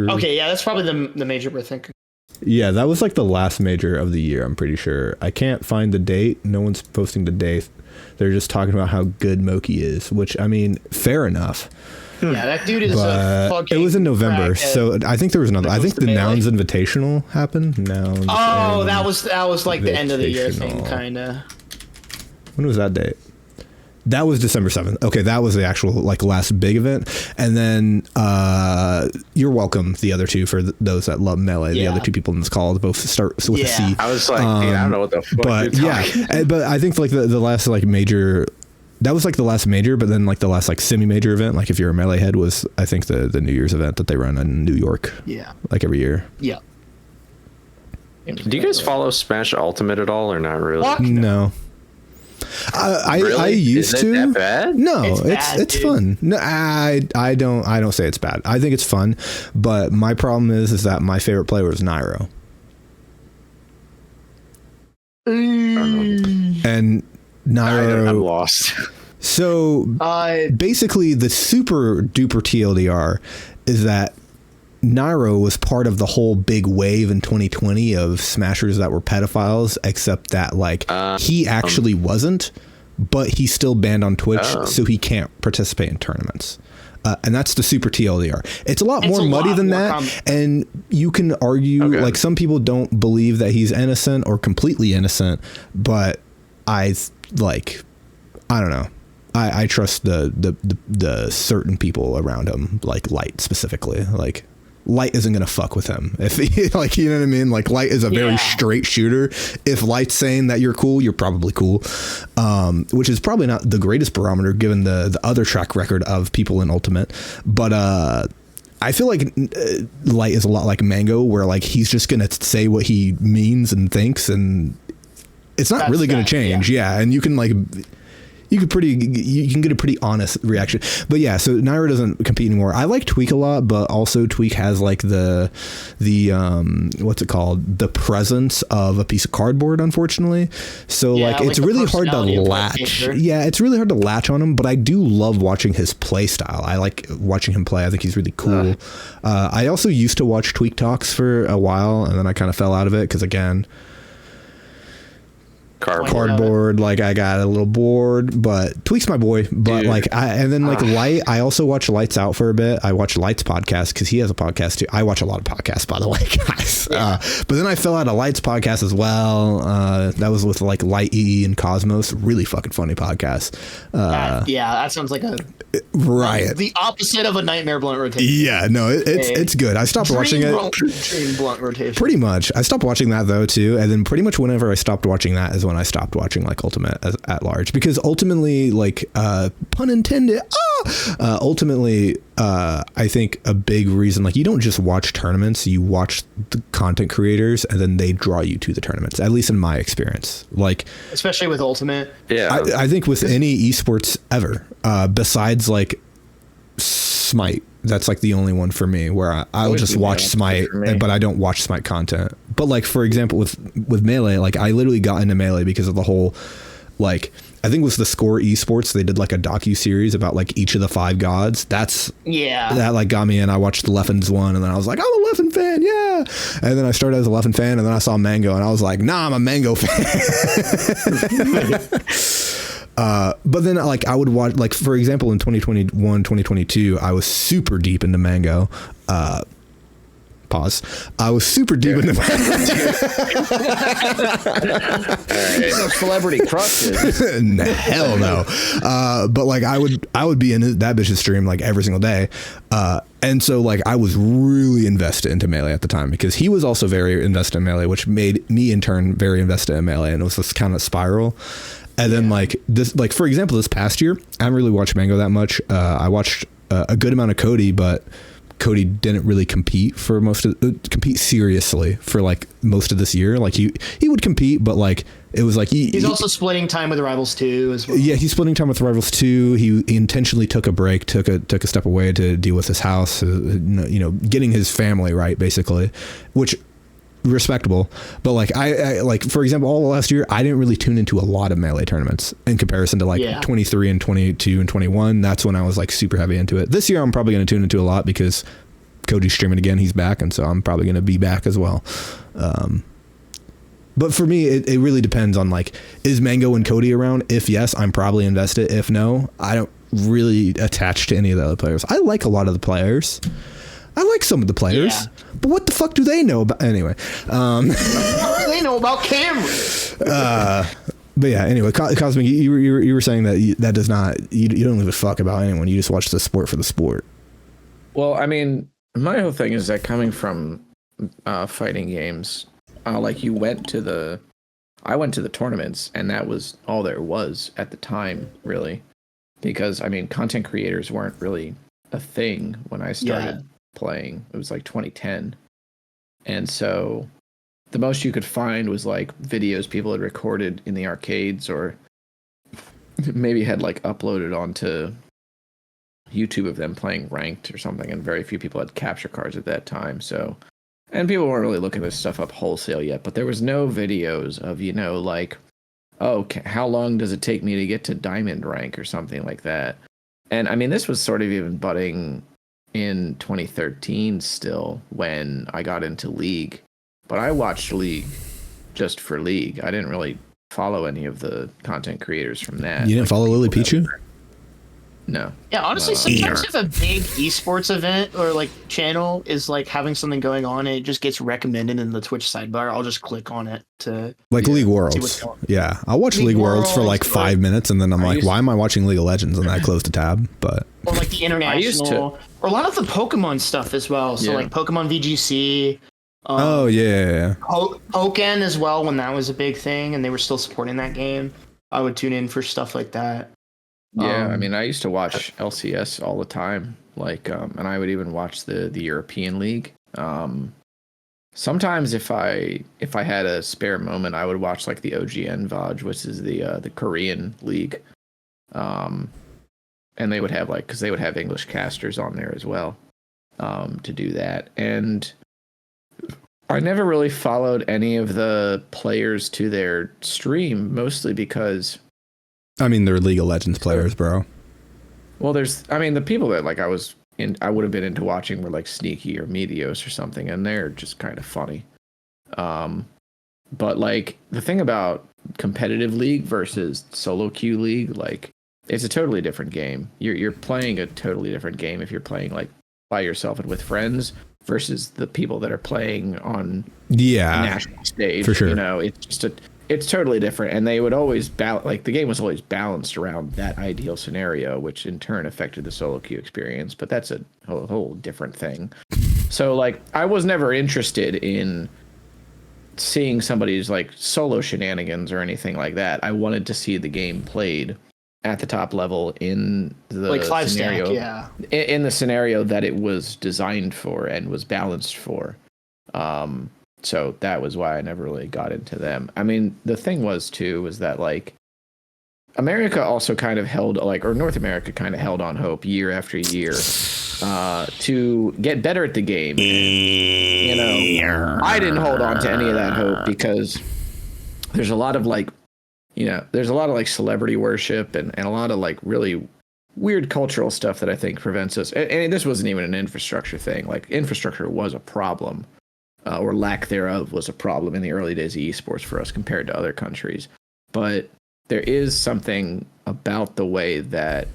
Okay, yeah, that's probably the major we're thinking. Yeah, that was like the last major of the year, I'm pretty sure. I can't find the date. No one's posting the date. They're just talking about how good Moki is, which, I mean, fair enough. Yeah, that dude is a fucking it was in November, so I think there was another. I think the Melee. Nouns Invitational happened. Nouns. Oh, that was like the end of the year thing, kind of. When was that date? That was December 7th. Okay, that was the actual like last big event. And then You're Welcome, the other two, for those that love Melee. The other two people in this call both start with a C. I was like, dude, I don't know what the fuck but you're talking. but I think like the last like major, that was like the last major, but then like the last like semi-major event, like if you're a Melee head, was I think the New Year's event that they run in New York. Yeah. Like every year. Yeah. Do you guys follow Smash Ultimate at all or not really? Fuck No. I used Is to. it that bad? No, It's it's bad, fun. No, I don't say it's bad. I think it's fun, but my problem is that my favorite player is Nairo. And Nairo, I'm lost. So basically, the super duper TLDR is that Nairo was part of the whole big wave in 2020 of smashers that were pedophiles, except that like he actually wasn't, but he's still banned on Twitch, so he can't participate in tournaments. And that's the super TLDR. It's a lot more muddy than that. And you can argue, like some people don't believe that he's innocent or completely innocent, but I don't know. I trust the certain people around him, like Light specifically. Like Light isn't gonna fuck with him if he, like, you know what I mean. Like Light is a very straight shooter. If Light's saying that you're cool, you're probably cool, which is probably not the greatest barometer given the other track record of people in Ultimate. But I feel like Light is a lot like Mango, where like he's just gonna say what he means and thinks, and it's not really gonna change. Yeah, and you can like. You can get a pretty honest reaction. But yeah, so Nairo doesn't compete anymore. I like Tweak a lot, but also Tweak has like the what's it called? The presence of a piece of cardboard, unfortunately. So like it's really hard to latch. Yeah, it's really hard to latch on him, but I do love watching his play style. I like watching him play. I think he's really cool. I also used to watch Tweak Talks for a while, and then I kind of fell out of it because, again, cardboard, like I got a little bored, but Tweak's my boy. But like Light, I also watch Lights Out for a bit. I watch Light's podcast because he has a podcast too. I watch a lot of podcasts, by the way, guys. But then I fell out of Light's podcast as well. That was with like Light, EE, and Cosmos. Really fucking funny podcast. That sounds like a riot. The opposite of a Nightmare Blunt Rotation. Yeah, no, it's good. I stopped watching it. Dream Blunt Rotation. Pretty much. I stopped watching that though too, and then pretty much whenever I stopped watching that is when I stopped watching like Ultimate at large, because ultimately, like pun intended, ultimately I think a big reason, like, you don't just watch tournaments, you watch the content creators and then they draw you to the tournaments, at least in my experience. Like especially with Ultimate. I think with any esports ever, besides like Smite, that's like the only one for me where I'll just watch Smite, but I don't watch Smite content. But like, for example, with Melee, like I literally got into Melee because of the whole like I think it was the Score Esports. They did like a docu-series about like each of the 5 gods. That like got me in. I watched the Leffens one, and then I was like, I'm a Leffen fan, yeah. And then I started as a Leffen fan, and then I saw Mango, and I was like, nah, I'm a Mango fan. But then like I would watch, like for example in 2021, 2022, I was super deep into Mango. Pause. I was super deep into celebrity crushes. Hell no. But like I would be in that bitch's stream like every single day. And so like I was really invested into Melee at the time because he was also very invested in Melee, which made me in turn very invested in Melee, and it was this kind of spiral. And then like this, like for example, this past year, I haven't really watched Mango that much. I watched a good amount of Cody, but Cody didn't really compete seriously for like most of this year. Like he would compete, but like it was like he's also splitting time with Rivals 2 as well. Yeah, he's splitting time with Rivals 2. He intentionally took a break, took a step away to deal with his house, getting his family right, basically, which respectable. But like I like for example, all last year I didn't really tune into a lot of Melee tournaments in comparison to like 23 and 22 and 21. That's when I was like super heavy into it. This year I'm probably going to tune into a lot because Cody's streaming again, he's back, and so I'm probably going to be back as well. But for me it really depends on like, is Mango and Cody around? If yes, I'm probably invested. If no, I don't really attach to any of the other players. I like a lot of the players. I like some of the players, but what the fuck do they know about? Anyway, they know about cameras. But yeah, anyway, Cosmic, you were saying that that does not, you don't give a fuck about anyone. You just watch the sport for the sport. Well, I mean, my whole thing is that coming from fighting games, like I went to the tournaments, and that was all there was at the time, really, because I mean, content creators weren't really a thing when I started playing. It was like 2010, and so the most you could find was like videos people had recorded in the arcades, or maybe had like uploaded onto YouTube of them playing ranked or something, and very few people had capture cards at that time. So, and people weren't really looking this stuff up wholesale yet, but there was no videos of, like, oh, how long does it take me to get to diamond rank or something like that. And I mean, this was sort of even budding in 2013 still, when I got into League, but I watched League just for League. I didn't really follow any of the content creators from that. You didn't follow Lily Pichu? No. Yeah, honestly, sometimes if a big esports event or like channel is like having something going on and it just gets recommended in the Twitch sidebar, I'll just click on it to like League Worlds. Yeah, I'll watch League Worlds for like 5 minutes, and then I'm like, why am I watching League of Legends? And then I close the tab. But or like the international, or a lot of the Pokemon stuff as well. So like Pokemon VGC. Pokken as well, when that was a big thing and they were still supporting that game. I would tune in for stuff like that. Yeah, I mean, I used to watch LCS all the time, like, and I would even watch the European League. Sometimes if I had a spare moment, I would watch like the OGN VOD, which is the Korean league. And they would have because they would have English casters on there as well, to do that. And I never really followed any of the players to their stream, mostly because, I mean, they're League of Legends players, bro. Well, the people that like I would have been into watching were like Sneaky or Meteos or something, and they're just kind of funny. But like the thing about competitive League versus solo queue League, like it's a totally different game. You're playing a totally different game if you're playing like by yourself and with friends versus the people that are playing on national stage. For sure. It's totally different, and they would always the game was always balanced around that ideal scenario, which in turn affected the solo queue experience. But that's a whole different thing. So like, I was never interested in seeing somebody's like solo shenanigans or anything like that. I wanted to see the game played at the top level in the like 5 scenario, stack, in the scenario that it was designed for and was balanced for. So that was why I never really got into them. I mean, the thing was that like America also kind of held or North America kind of held on hope year after year to get better at the game. And, I didn't hold on to any of that hope because there's a lot of like there's a lot of like celebrity worship and a lot of like really weird cultural stuff that I think prevents us. And this wasn't even an infrastructure thing. Like infrastructure was a problem, or lack thereof was a problem in the early days of esports for us compared to other countries. But there is something about the way that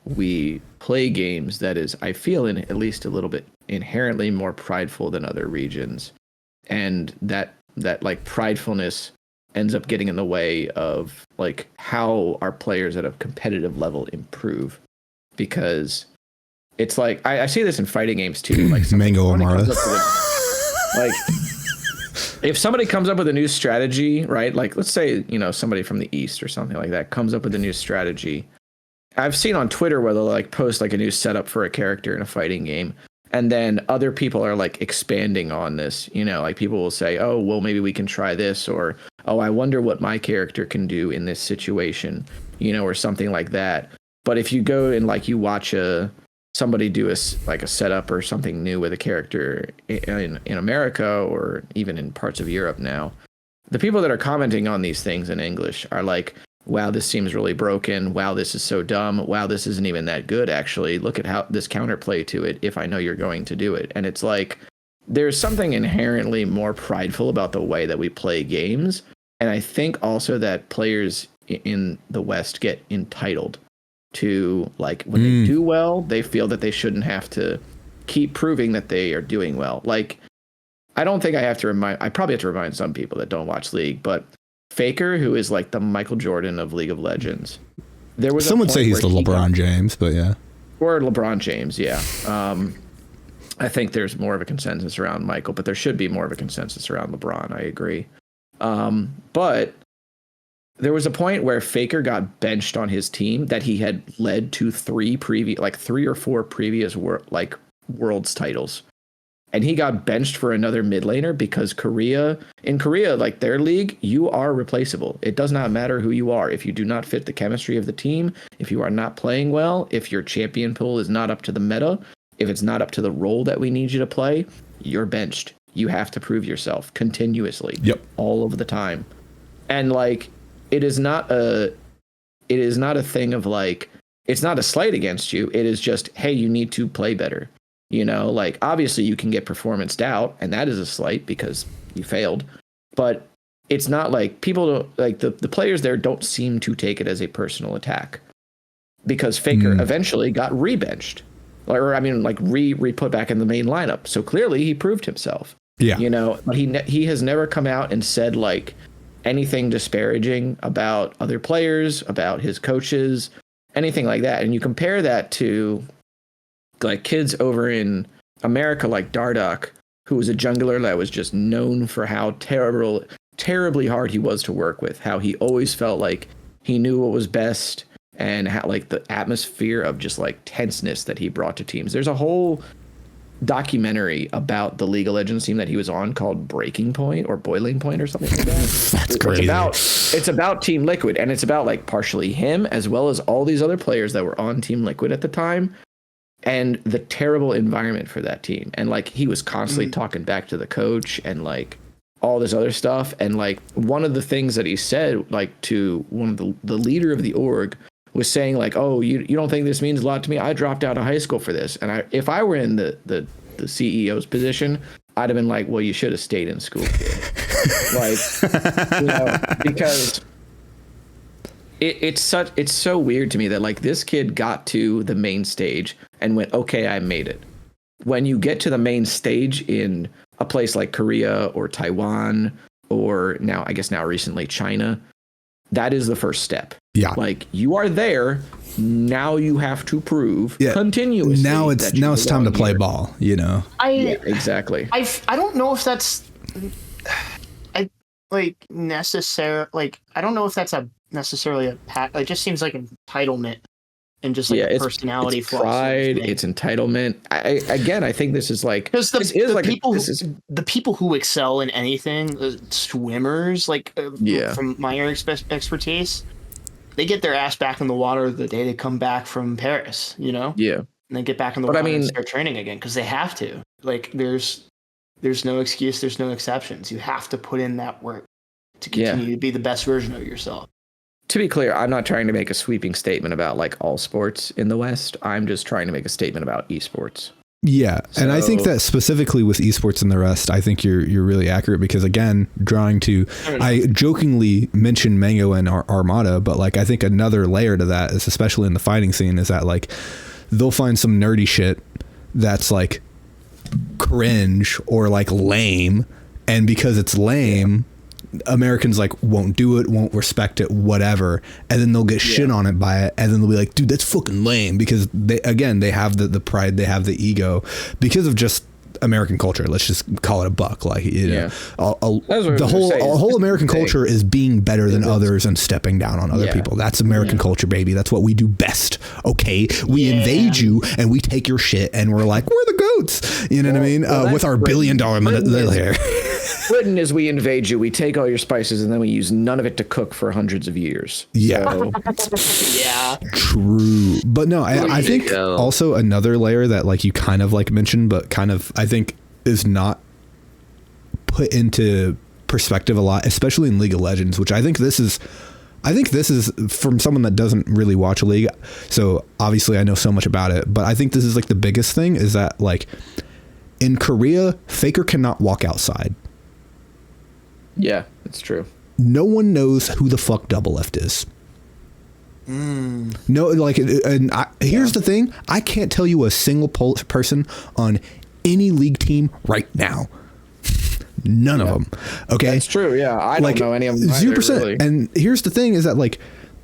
we play games that is, I feel, in at least a little bit inherently more prideful than other regions, and that like pridefulness ends up getting in the way of like how our players at a competitive level improve, because it's like I see this in fighting games too. Like Mango Amara. Like if somebody comes up with a new strategy, right? Like let's say somebody from the East or something like that comes up with a new strategy. I've seen on Twitter where they'll like post like a new setup for a character in a fighting game, and then other people are like expanding on this. Like people will say, "Oh, well, maybe we can try this," or "Oh, I wonder what my character can do in this situation," or something like that. But if you go and like you watch somebody do a setup or something new with a character in America or even in parts of Europe now, the people that are commenting on these things in English are like, "Wow, this seems really broken. Wow, this is so dumb. Wow, this isn't even that good, actually. Look at how this counterplay to it if I know you're going to do it." And it's like, there's something inherently more prideful about the way that we play games. And I think also that players in the West get entitled to, like, when they do well, they feel that they shouldn't have to keep proving that they are doing well. Like, I don't think I probably have to remind some people that don't watch League, but Faker, who is like the Michael Jordan of League of Legends. Some would say he's the LeBron James, but yeah. Or LeBron James, yeah. I think there's more of a consensus around Michael, but there should be more of a consensus around LeBron. I agree. But there was a point where Faker got benched on his team that he had led to three or four previous world's titles. And he got benched for another mid laner because in Korea, like their league, you are replaceable. It does not matter who you are. If you do not fit the chemistry of the team, if you are not playing well, if your champion pool is not up to the meta, if it's not up to the role that we need you to play, you're benched. You have to prove yourself continuously. Yep. All of the time. And like, it is not a thing of like, it's not a slight against you. It is just, hey, you need to play better. Like obviously you can get performance doubt, and that is a slight because you failed. But it's not like people don't, like the players there don't seem to take it as a personal attack, because Faker eventually got re-benched, or re-put back in the main lineup. So clearly he proved himself. Yeah. But he has never come out and said like anything disparaging about other players, about his coaches, anything like that. And you compare that to like kids over in America like Dardoch, who was a jungler that was just known for how terribly hard he was to work with, how he always felt like he knew what was best, and how like the atmosphere of just like tenseness that he brought to teams. There's a whole documentary about the League of Legends team that he was on called Breaking Point or Boiling Point or something like that. That's crazy. It's about Team Liquid, and it's about like partially him as well as all these other players that were on Team Liquid at the time, and the terrible environment for that team. And like he was constantly talking back to the coach and like all this other stuff. And like one of the things that he said like to one of the leader of the org was saying like, "Oh, you don't think this means a lot to me? I dropped out of high school for this." And if I were in the CEO's position, I'd have been like, "Well, you should have stayed in school, kid." Because it's so weird to me that like this kid got to the main stage and went, "Okay, I made it." When you get to the main stage in a place like Korea or Taiwan, or now recently China, that is the first step. Yeah. Like you are there. Now you have to prove continuously. Now it's time to play ball, exactly. I don't know if that's necessary. Like I don't know if that's necessarily a pack. It just seems like entitlement and just like a personality it's flaw. Pride, it's entitlement. I think this is like because the people who excel in anything, swimmers, from my expertise, they get their ass back in the water the day they come back from Paris, Yeah. And they get back in the water and start training again because they have to. Like there's no excuse, there's no exceptions. You have to put in that work. to continue to be the best version of yourself. To be clear, I'm not trying to make a sweeping statement about like all sports in the West. I'm just trying to make a statement about esports. Yeah, and I think that specifically with esports and the rest, I think you're really accurate because again, I jokingly mentioned Mango and Armada, but like I think another layer to that is, especially in the fighting scene, is that like they'll find some nerdy shit that's like cringe or like lame, and because it's lame, Americans like won't do it, won't respect it, whatever, and then they'll get shit on it by it, and then they'll be like, dude, that's fucking lame, because they have the pride, they have the ego because of just American culture. Let's just call it a buck. Like, you know, the whole American culture is being better than others and stepping down on other people. That's American culture, baby. That's what we do best. Okay, we invade you and we take your shit and we're like, we're the goats. You know what I mean? With our $1 billion here. Britain is we invade you, we take all your spices, and then we use none of it to cook for hundreds of years. Yeah. Yeah. True. But no, I think also another layer that like you kind of like mentioned, but kind of I think is not put into perspective a lot, especially in League of Legends, which I think this is from someone that doesn't really watch a league. So obviously I know so much about it, but I think this is like the biggest thing is that like in Korea, Faker cannot walk outside. Yeah, it's true. No one knows who the fuck Double Lift is. No, like, here's the thing. I can't tell you a single person on any league team right now. None of them. Okay. That's true. Yeah. I don't know any of them. 0%. Really. And here's the thing is that like,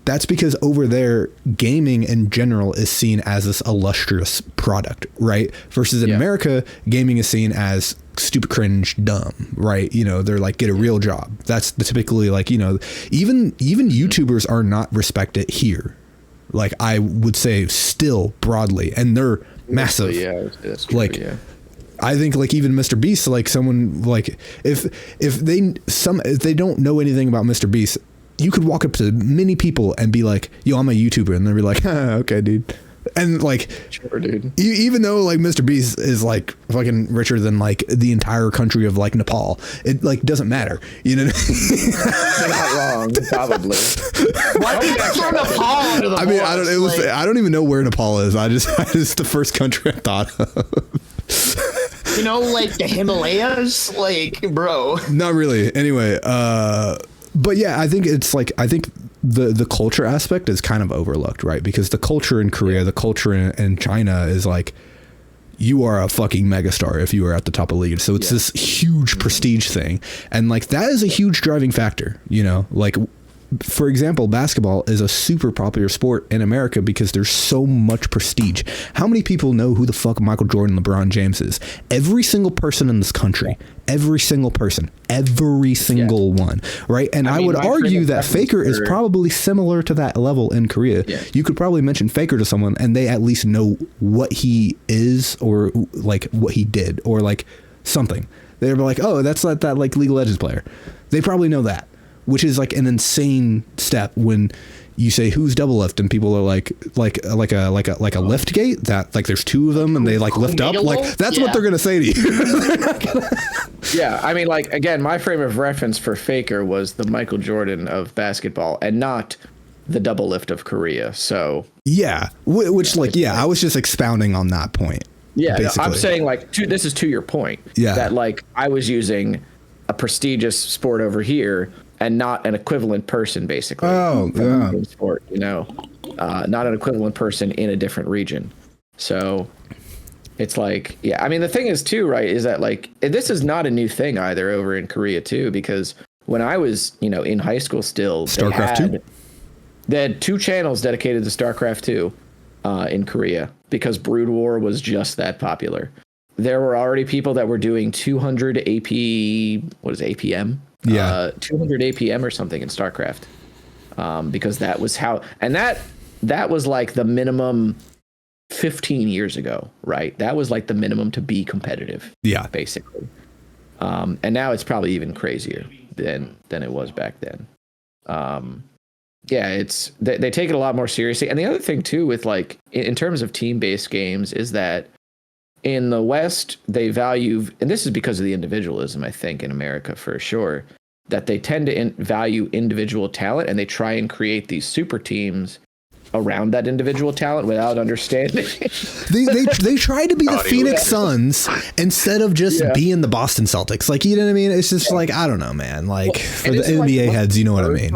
that's because over there, gaming in general is seen as this illustrious product, right? Versus in America, gaming is seen as stupid, cringe, dumb, right? You know, they're like, get a real job. That's typically like, you know, even YouTubers are not respected here. Like I would say still broadly, and they're massive. Yeah, that's true. Like, I think like even Mr. Beast, like someone like if they don't know anything about Mr. Beast, you could walk up to many people and be like, yo, I'm a YouTuber. And they'll be like, okay, dude. And like, sure, dude. Even though like Mr. Beast is like fucking richer than like the entire country of like Nepal, it like doesn't matter. You know what I mean? You're not wrong, probably. Why did I throw Nepal under the I mean, I don't even know where Nepal is. I just the first country I thought of. You know, like the Himalayas, like, bro. Not really. Anyway, but yeah, I think the culture aspect is kind of overlooked, right? Because the culture in Korea, the culture in China is like, you are a fucking megastar if you are at the top of the league. So it's this huge prestige thing. And like, that is a huge driving factor, you know, like, for example, basketball is a super popular sport in America because there's so much prestige. How many people know who the fuck Michael Jordan, LeBron James is? Every single person in this country, every single person, every single one, right? And I would argue that Faker is probably similar to that level in Korea. Yeah. You could probably mention Faker to someone and they at least know what he is or like what he did or like something. They're like, oh, that's like that like League of Legends player. They probably know that. Which is like an insane step when you say who's Double Lift and people are like a lift gate that like there's two of them and they like lift up, like that's what they're gonna say to you. Yeah, I mean, like again, my frame of reference for Faker was the Michael Jordan of basketball and not the Double Lift of Korea. So I was just expounding on that point. Yeah, no, I'm saying like this is to your point. Yeah, that like I was using a prestigious sport over here. And not an equivalent person, basically. Oh, yeah. Sport, you know, not an equivalent person in a different region. So it's like, yeah. I mean, the thing is, too, right, is that like this is not a new thing either over in Korea, too, because when I was, you know, in high school still, they had 2 channels dedicated to StarCraft 2 in Korea because Brood War was just that popular. There were already people that were doing 200 AP, what is APM? 200 APM or something in StarCraft, because that was how, and that was like the minimum 15 years ago, right? That was like the minimum to be competitive, basically. And now it's probably even crazier than it was back then. It's they take it a lot more seriously. And the other thing too, with like in terms of team-based games, is that in the West, they value, and this is because of the individualism, I think, in America for sure, that they tend to value individual talent, and they try and create these super teams around that individual talent without understanding. they try to be the Phoenix Suns instead of just being the Boston Celtics. Like, you know what I mean? It's just like, I don't know, man. Like, for the NBA heads, you know what I mean?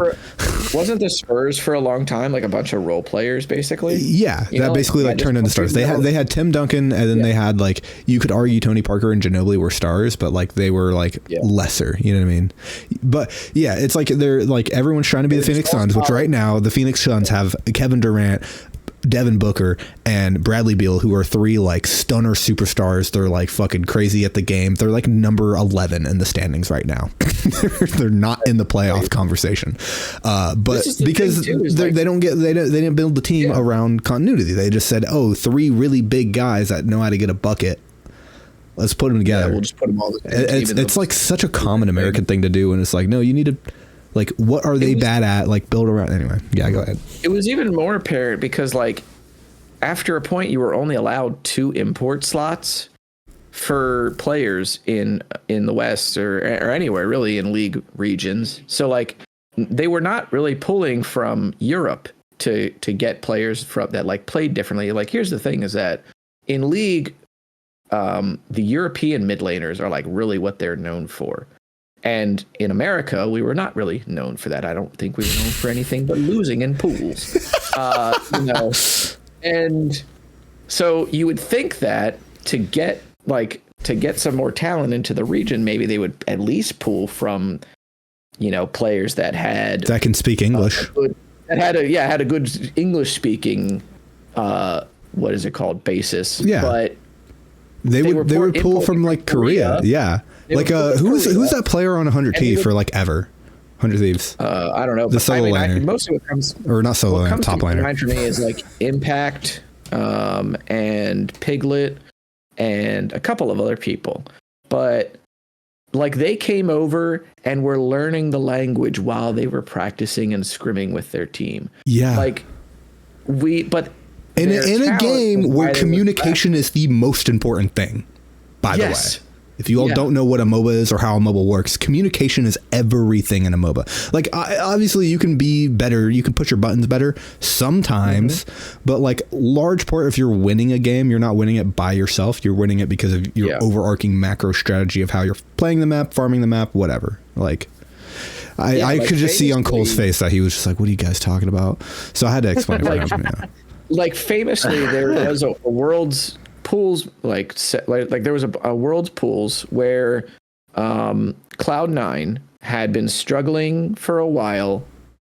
Wasn't the Spurs for a long time like a bunch of role players, basically? Yeah, that basically like turned into stars. They had Tim Duncan, and then they had, like, you could argue Tony Parker and Ginobili were stars, but like they were like lesser. You know what I mean? But yeah, it's like they're like everyone's trying to be the Phoenix Suns, which right now the Phoenix Suns have Kevin Durant, Devin Booker, and Bradley Beal, who are 3 like stunner superstars. They're like fucking crazy at the game. They're like number 11 in the standings right now. They're not in the playoff conversation, but because they didn't build the team around continuity. They just said, oh, 3 really big guys that know how to get a bucket. Let's put them together. We'll just put them all. It's like such a common American thing to do, and it's like, no, you need to. Like, what are they bad at? Like, build around. Anyway, yeah, go ahead. It was even more apparent because, like, after a point, you were only allowed 2 import slots for players in the West or anywhere really in league regions. So, like, they were not really pulling from Europe to get players from that like played differently. Like, here's the thing: is that in league, the European mid laners are like really what they're known for. And in America, we were not really known for that. I don't think we were known for anything but losing in pools. And so you would think that to get some more talent into the region, maybe they would at least pull from, players that can speak English, had a good English speaking, what is it called, basis. Yeah, but they would pull from like Korea. Yeah. Like who's that player on 100T for like ever? 100 Thieves. I don't know. The solo liner. Most of it comes, or not solo liner, top liner. For me is like Impact, and Piglet, and a couple of other people. But like they came over and were learning the language while they were practicing and scrimming with their team. Yeah. Like in a game where communication is the most important thing. By the way. If you all don't know what a MOBA is or how a MOBA works, communication is everything in a MOBA. Like, obviously, you can be better. You can push your buttons better sometimes. But, like, large part, if you're winning a game, you're not winning it by yourself. You're winning it because of your overarching macro strategy of how you're playing the map, farming the map, whatever. Like, I could just see on Cole's face that he was just like, what are you guys talking about? So I had to explain it for him. Yeah. Like, famously, there was a world's pools like there was a world's pools where Cloud9 had been struggling for a while,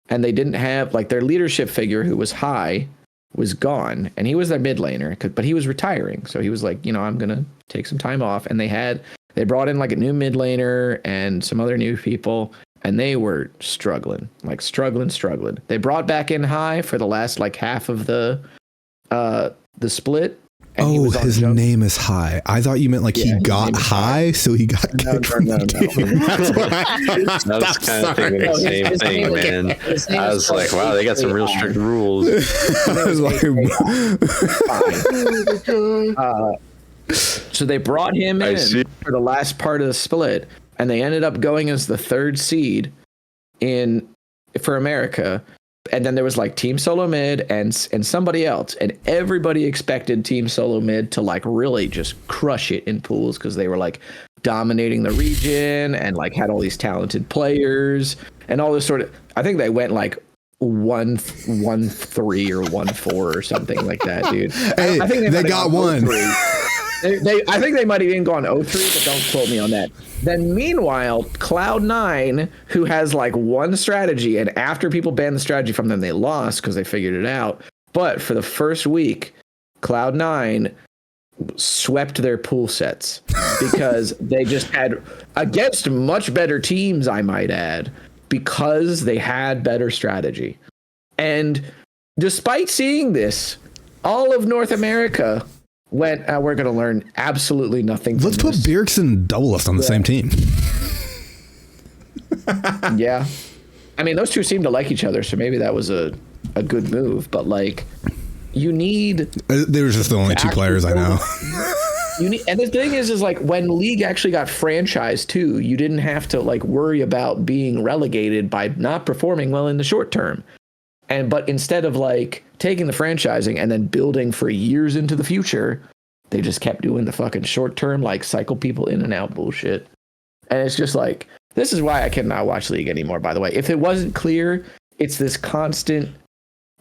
and they didn't have like their leadership figure who was high was gone, and he was their mid laner, but he was retiring, so he was like, I'm gonna take some time off, and they brought in like a new mid laner and some other new people, and they were struggling. They brought back in high for the last like half of the split. And his name is High. I thought you meant like he got high, so he got kicked from the team. I was kind of thinking the same thing, man. I was like, wow, they got some real strict rules. So they brought him in for the last part of the split, and they ended up going as the 3rd seed for America. And then there was like Team Solo Mid and somebody else, and everybody expected Team Solo Mid to like really just crush it in pools because they were like dominating the region and like had all these talented players and all this sort of. I think they went like 1-3 or 1-4 or something like that, dude. Hey, I think they got one. I think they might have even gone 0-3, but don't quote me on that. Then meanwhile, Cloud9, who has like one strategy, and after people banned the strategy from them, they lost because they figured it out. But for the first week, Cloud9 swept their pool sets because they just had, against much better teams, I might add, because they had better strategy. And despite seeing this, all of North America went, we're going to learn absolutely nothing. Let's put Bjergsen and Doublelift on the same team. Yeah. I mean, those two seem to like each other, so maybe that was a good move. But, like, you need... They were just the only 2 players I know. And the thing is like when League actually got franchised too, you didn't have to like worry about being relegated by not performing well in the short term. But instead of like taking the franchising and then building for years into the future, they just kept doing the fucking short term, like cycle people in and out bullshit. And it's just like, this is why I cannot watch League anymore, by the way. If it wasn't clear, it's this constant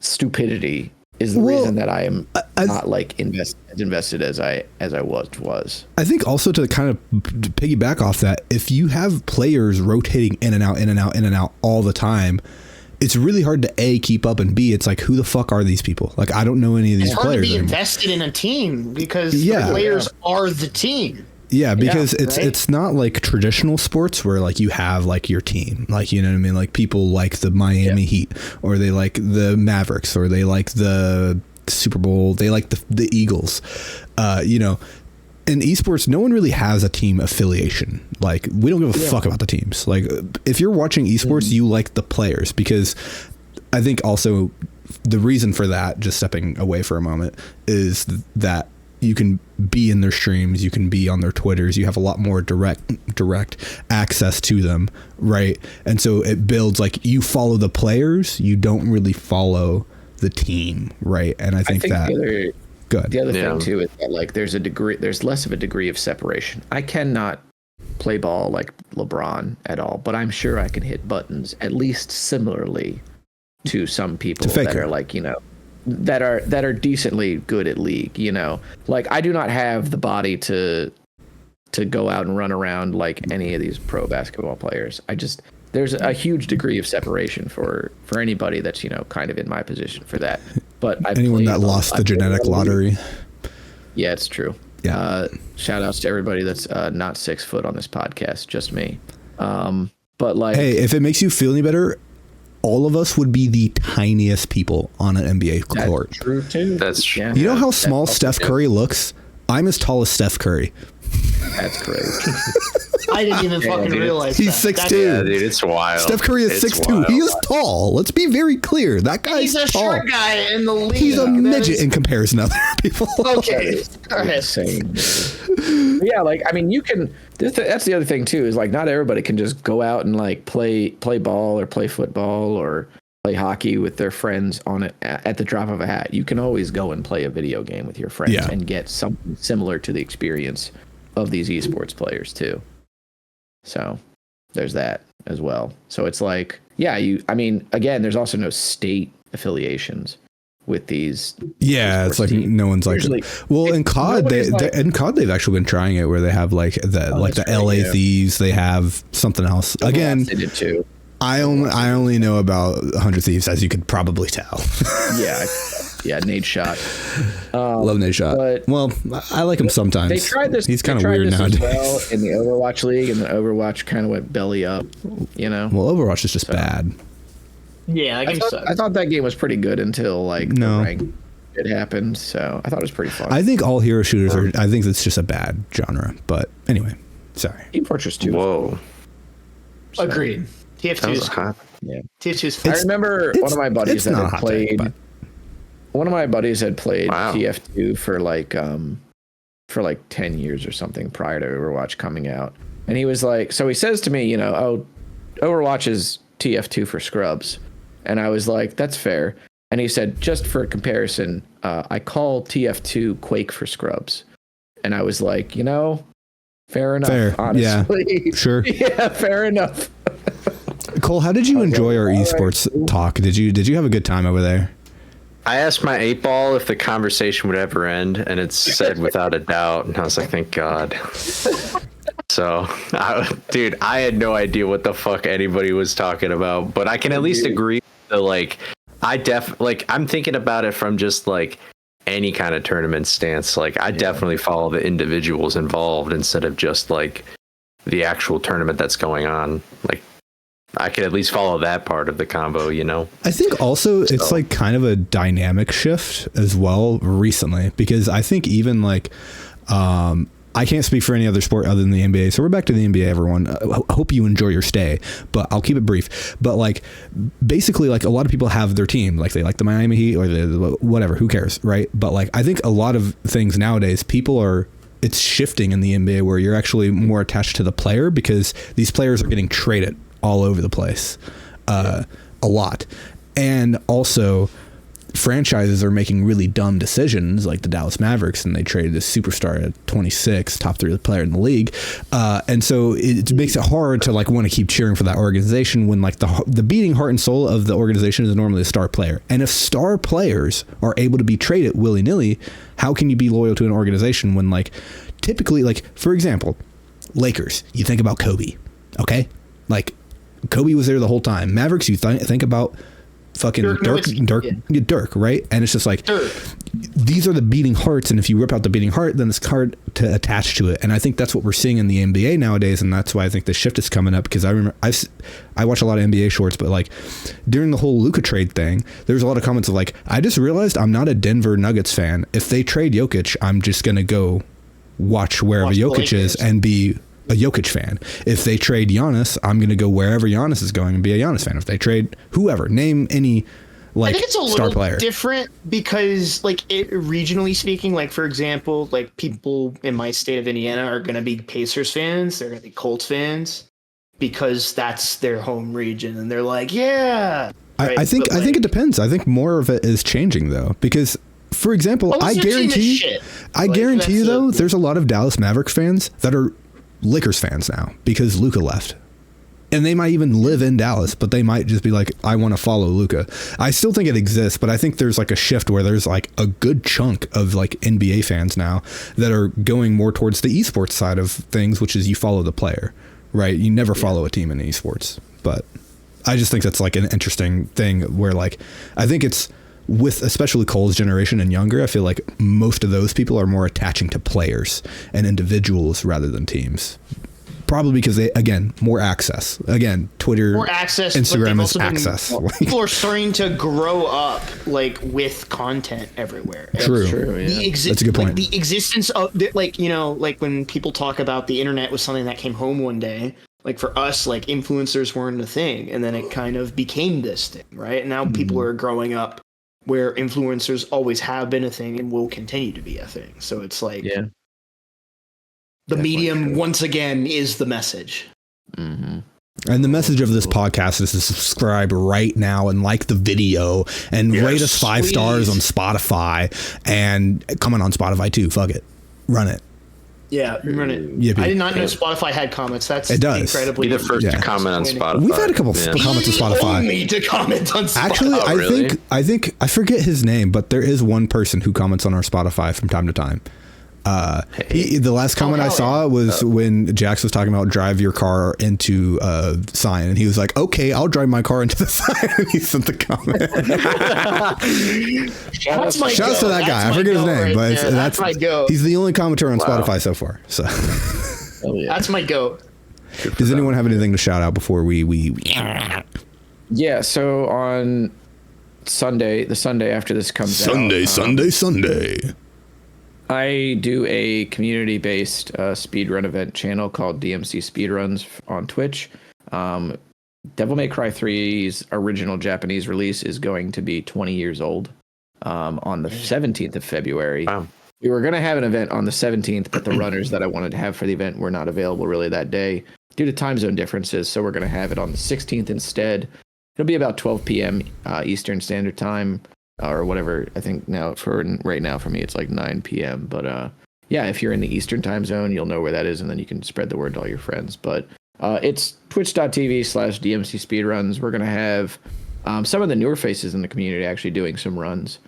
stupidity is the reason that I am not like invested as I was. I think also to kind of piggyback off that, if you have players rotating in and out all the time, it's really hard to keep up, and B, it's like, who the fuck are these people? Like, I don't know any of these players. It's hard to be invested in a team because the players are the team. Yeah, because it's not like traditional sports where like you have like your team, like, you know what I mean? Like people like the Miami Heat, or they like the Mavericks, or they like the Super Bowl, they like the Eagles. You know, in esports, no one really has a team affiliation. Like, we don't give a fuck about the teams. Like, if you're watching esports, you like the players, because I think also the reason for that, just stepping away for a moment, is that you can be in their streams, you can be on their Twitters, you have a lot more direct access to them, right? And so it builds, like, you follow the players, you don't really follow the team, right? And I think that the other thing too is that like there's less of a degree of separation. I cannot play ball like LeBron at all, but I'm sure I can hit buttons at least similarly to some people that are like, you know, that are decently good at League, you know. Like, I do not have the body to go out and run around like any of these pro basketball players. There's a huge degree of separation for anybody that's, you know, kind of in my position for that. But anyone that lost the genetic lottery. Yeah, it's true. Yeah. Shout outs to everybody that's not 6 foot on this podcast, just me. But like, hey, if it makes you feel any better, all of us would be the tiniest people on an NBA court. That's true too. That's true. Yeah. You know how small Steph Curry looks? I'm as tall as Steph Curry. That's crazy. I didn't even fucking realize he's that. 6'2". Yeah, dude, it's wild. Steph Curry is 6'2". He is tall. Let's be very clear. That guy's he's a tall. short guy in the league. He's a midget in comparison to other people. Okay. All right. Insane. Yeah, like, I mean, you can. That's the other thing too, is like not everybody can just go out and like play ball or play football or play hockey with their friends on it at the drop of a hat. You can always go and play a video game with your friends and get something similar to the experience of these esports players too. So there's that as well. So it's like, I mean, again, there's also no state affiliations with these. Yeah, it's like teams. No one's like, well, in COD, they've actually been trying it where they have like the LA Thieves. They have something else. Again, they did too. I only know about 100 Thieves, as you could probably tell. Yeah, Nate Shot. Love Nate Shot. Well, I like him sometimes. They tried this. He's kind of weird nowadays. Well, in the Overwatch League, and the Overwatch kind of went belly up. You know. Well, Overwatch is just bad. Yeah, I thought that game was pretty good until like the rank it happened. So I thought it was pretty fun. I think all hero shooters are. I think it's just a bad genre. But anyway, sorry. Team Fortress 2. Whoa. Agreed. TF2 is hot. Yeah. TF2 is fun. I remember one of my buddies that had played. One of my buddies had played TF2 for like 10 years or something prior to Overwatch coming out. And he was like, so he says to me, you know, oh, Overwatch is TF2 for scrubs. And I was like, that's fair. And he said, just for comparison, I call TF2 Quake for scrubs. And I was like, you know, fair enough, honestly. Yeah, sure. Yeah, fair enough. Cole, how did you enjoy our esports talk? Did you have a good time over there? I asked my 8-ball if the conversation would ever end, and it said without a doubt, and I was like, thank God. So, dude, I had no idea what the fuck anybody was talking about, but I can at least agree that, like, I'm thinking about it from just, like, any kind of tournament stance. Like, I definitely follow the individuals involved instead of just, like, the actual tournament that's going on. Like, I could at least follow that part of the combo, you know? I think also it's like kind of a dynamic shift as well recently, because I think even like, I can't speak for any other sport other than the NBA. So we're back to the NBA, everyone. I hope you enjoy your stay, but I'll keep it brief. But like, basically, like a lot of people have their team, like they like the Miami Heat or the whatever, who cares, right? But like, I think a lot of things nowadays, people are it's shifting in the NBA where you're actually more attached to the player because these players are getting traded all over the place, a lot. And also franchises are making really dumb decisions like the Dallas Mavericks, and they traded this superstar at 26, top 3 player in the league. And so it makes it hard to like want to keep cheering for that organization when like the beating heart and soul of the organization is normally a star player. And if star players are able to be traded willy-nilly, how can you be loyal to an organization when like typically, like for example, Lakers, you think about Kobe, okay? Like Kobe was there the whole time. Mavericks, you think about fucking Dirk, right? And it's just like these are the beating hearts, and if you rip out the beating heart, then it's hard to attach to it. And I think that's what we're seeing in the NBA nowadays, and that's why I think the shift is coming up. Because I remember I watch a lot of NBA shorts, but like during the whole Luka trade thing, there's a lot of comments of like, I just realized I'm not a Denver Nuggets fan. If they trade Jokic, I'm just gonna go watch wherever Jokic is and be a Jokic fan. If they trade Giannis, I'm going to go wherever Giannis is going and be a Giannis fan. If they trade whoever, name any like I think it's a star little player. different because like regionally speaking, like for example, like people in my state of Indiana are going to be Pacers fans. They're going to be Colts fans because that's their home region. And they're like, yeah. Right? I think it depends. I think more of it is changing though, because for example, I guarantee you though, there's a lot of Dallas Mavericks fans that are Lakers fans now because Luka left, and they might even live in Dallas, but they might just be like, I want to follow Luka. I still think it exists, but I think there's like a shift where there's like a good chunk of like NBA fans now that are going more towards the esports side of things, which is you follow the player, right? You never follow a team in esports, but I just think that's like an interesting thing where like, I think it's with especially Cole's generation and younger, I feel like most of those people are more attaching to players and individuals rather than teams. Probably because they, again, more access. Again, Twitter, more access, Instagram is access. People are starting to grow up like with content everywhere. True. Yeah. That's a good point. Like, the existence of like, you know, like when people talk about the internet was something that came home one day, like for us, like influencers weren't a thing. And then it kind of became this thing, right? And now people are growing up where influencers always have been a thing and will continue to be a thing. So it's like the medium, once again, is the message. Mm-hmm. And the message of this podcast is to subscribe right now and like the video and rate us 5 stars on Spotify and comment on Spotify too. Fuck it. Run it. Yeah, run it. Yippee. I did not know Spotify had comments. That's incredibly. Be the first to comment on Spotify. We've had a couple comments on Spotify. Only to comment on Spotify. Actually, I think I forget his name, but there is one person who comments on our Spotify from time to time. The last comment I saw was when Jax was talking about drive your car into a sign, and he was like, "Okay, I'll drive my car into the sign." And he sent the comment. Shouts to that guy. I forget his name, but that's my goat. He's the only commenter on Spotify so far. So that's my goat. Does anyone have anything to shout out before we? Yeah. So on Sunday, the Sunday after this comes out, Sunday. I do a community-based speedrun event channel called DMC Speedruns on Twitch. Devil May Cry 3's original Japanese release is going to be 20 years old on the 17th of February. Wow. We were going to have an event on the 17th, but the runners that I wanted to have for the event were not available really that day due to time zone differences, so we're going to have it on the 16th instead. It'll be about 12 p.m. Eastern Standard Time. Or whatever. I think now for me it's like 9 p.m. But yeah, if you're in the Eastern time zone, you'll know where that is, and then you can spread the word to all your friends. But it's twitch.tv/DMC Speedruns. We're gonna have some of the newer faces in the community actually doing some runs,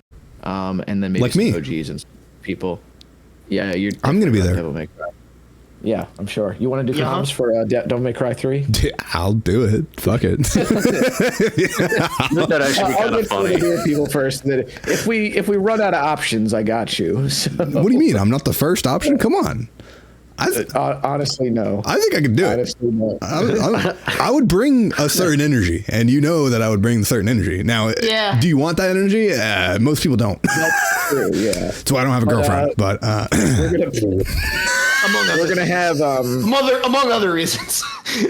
and then maybe like some me. OGs and people. Yeah, I'm gonna be there. Yeah, I'm sure. You want to do comms for Devil May Cry 3? I'll do it. Fuck it. That actually be kind of funny. I'll do people first. That if we run out of options, I got you. So. What do you mean? I'm not the first option? Come on. Honestly, no. I think I could do it. No. I would bring a certain energy, and you know that I would bring a certain energy. Now, do you want that energy? Most people don't. That's true, yeah. That's why I don't have a girlfriend. But we're gonna have among other reasons.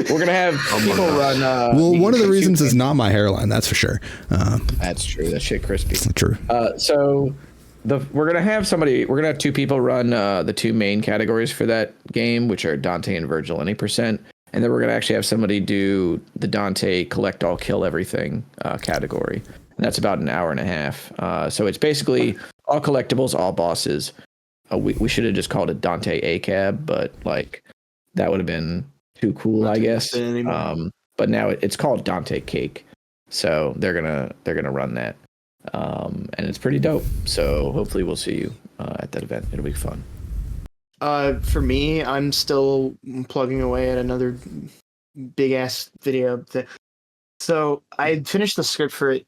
We're gonna have people run. Well, one of the reasons is not my hairline. That's for sure. That's true. That shit crispy. True. So we're gonna have somebody. We're gonna have two people run the two main categories for that game, which are Dante and Virgil, any percent. And then we're gonna actually have somebody do the Dante collect all, kill everything category. And that's about an hour and a half. So it's basically all collectibles, all bosses. We should have just called it Dante ACAB, but like that would have been too cool, I guess. But now it's called Dante Cake, so they're gonna run that, and it's pretty dope. So hopefully we'll see you at that event. It'll be fun. For me, I'm still plugging away at another big ass video. So I finished the script for it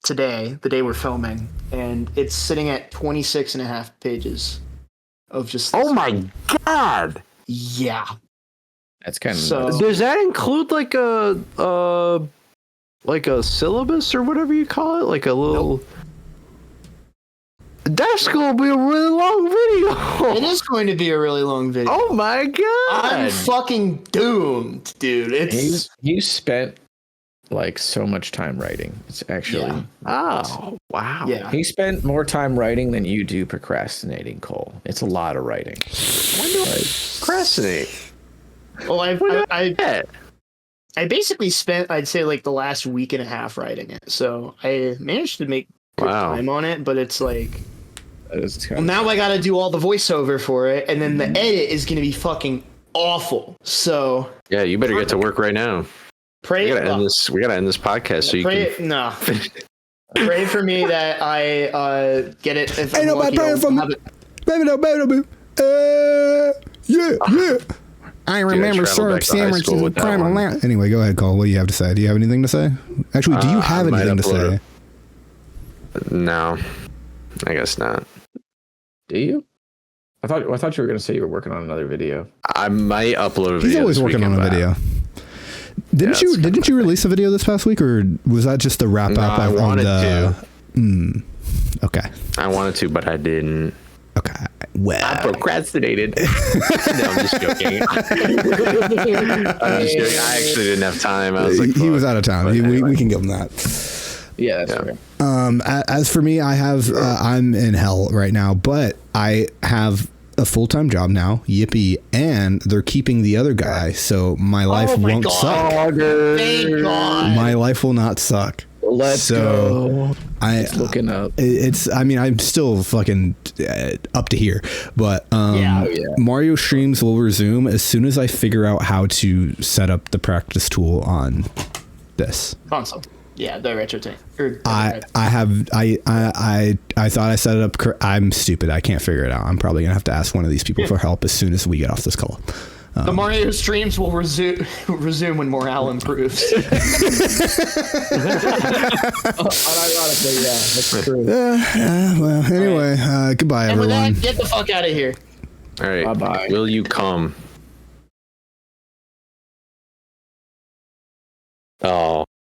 today, the day we're filming, and it's sitting at 26 and a half pages of just. Oh my god! Yeah. That's kind of. So does that include like a syllabus or whatever you call it, like a little? Nope. That's gonna be a really long video. It is going to be a really long video. Oh my god! I'm fucking doomed, dude. It's you spent like so much time writing. It's actually. Yeah. Oh wow! Yeah. He spent more time writing than you do procrastinating, Cole. It's a lot of writing. When do I procrastinate? Well, I basically spent, I'd say, like the last week and a half writing it. So I managed to make good time on it, but it's like, now I got to do all the voiceover for it, and then the edit is going to be fucking awful. So yeah, you better get to work right now. Pray. We gotta end this podcast so you can. No. Pray for me that I get it. If Ain't I'm nobody lucky, praying for me. Baby, no, baby. Yeah. I remember syrup sandwiches and crime on that. Anyway, go ahead, Cole. What do you have to say? Do you have anything to say? Actually, do you have anything to say? No, I guess not. Do you? I thought you were going to say you were working on another video. I might upload a video. He's always working on a video. Didn't you release a video this past week, or was that just the wrap up? I wanted to. Okay. I wanted to, but I didn't. Okay. Well, I procrastinated. No, I'm just joking. I actually didn't have time. I was like, he was out of town. We can give him that. Yeah, that's fair. As for me, I have I'm in hell right now, but I have a full-time job now. Yippee! And they're keeping the other guy, so my life won't suck. Thank God. My life will not suck. Let's go. It's looking up. I mean, I'm still fucking up to here, but Mario streams will resume as soon as I figure out how to set up the practice tool on this console. Yeah, the retro tank. I thought I set it up. I'm stupid. I can't figure it out. I'm probably gonna have to ask one of these people for help as soon as we get off this call. The Mario streams will resume when morale improves. Unironically, yeah, that's true. Well, anyway, goodbye, and everyone. with that, get the fuck out of here. All right. Bye-bye. Will you come? Oh.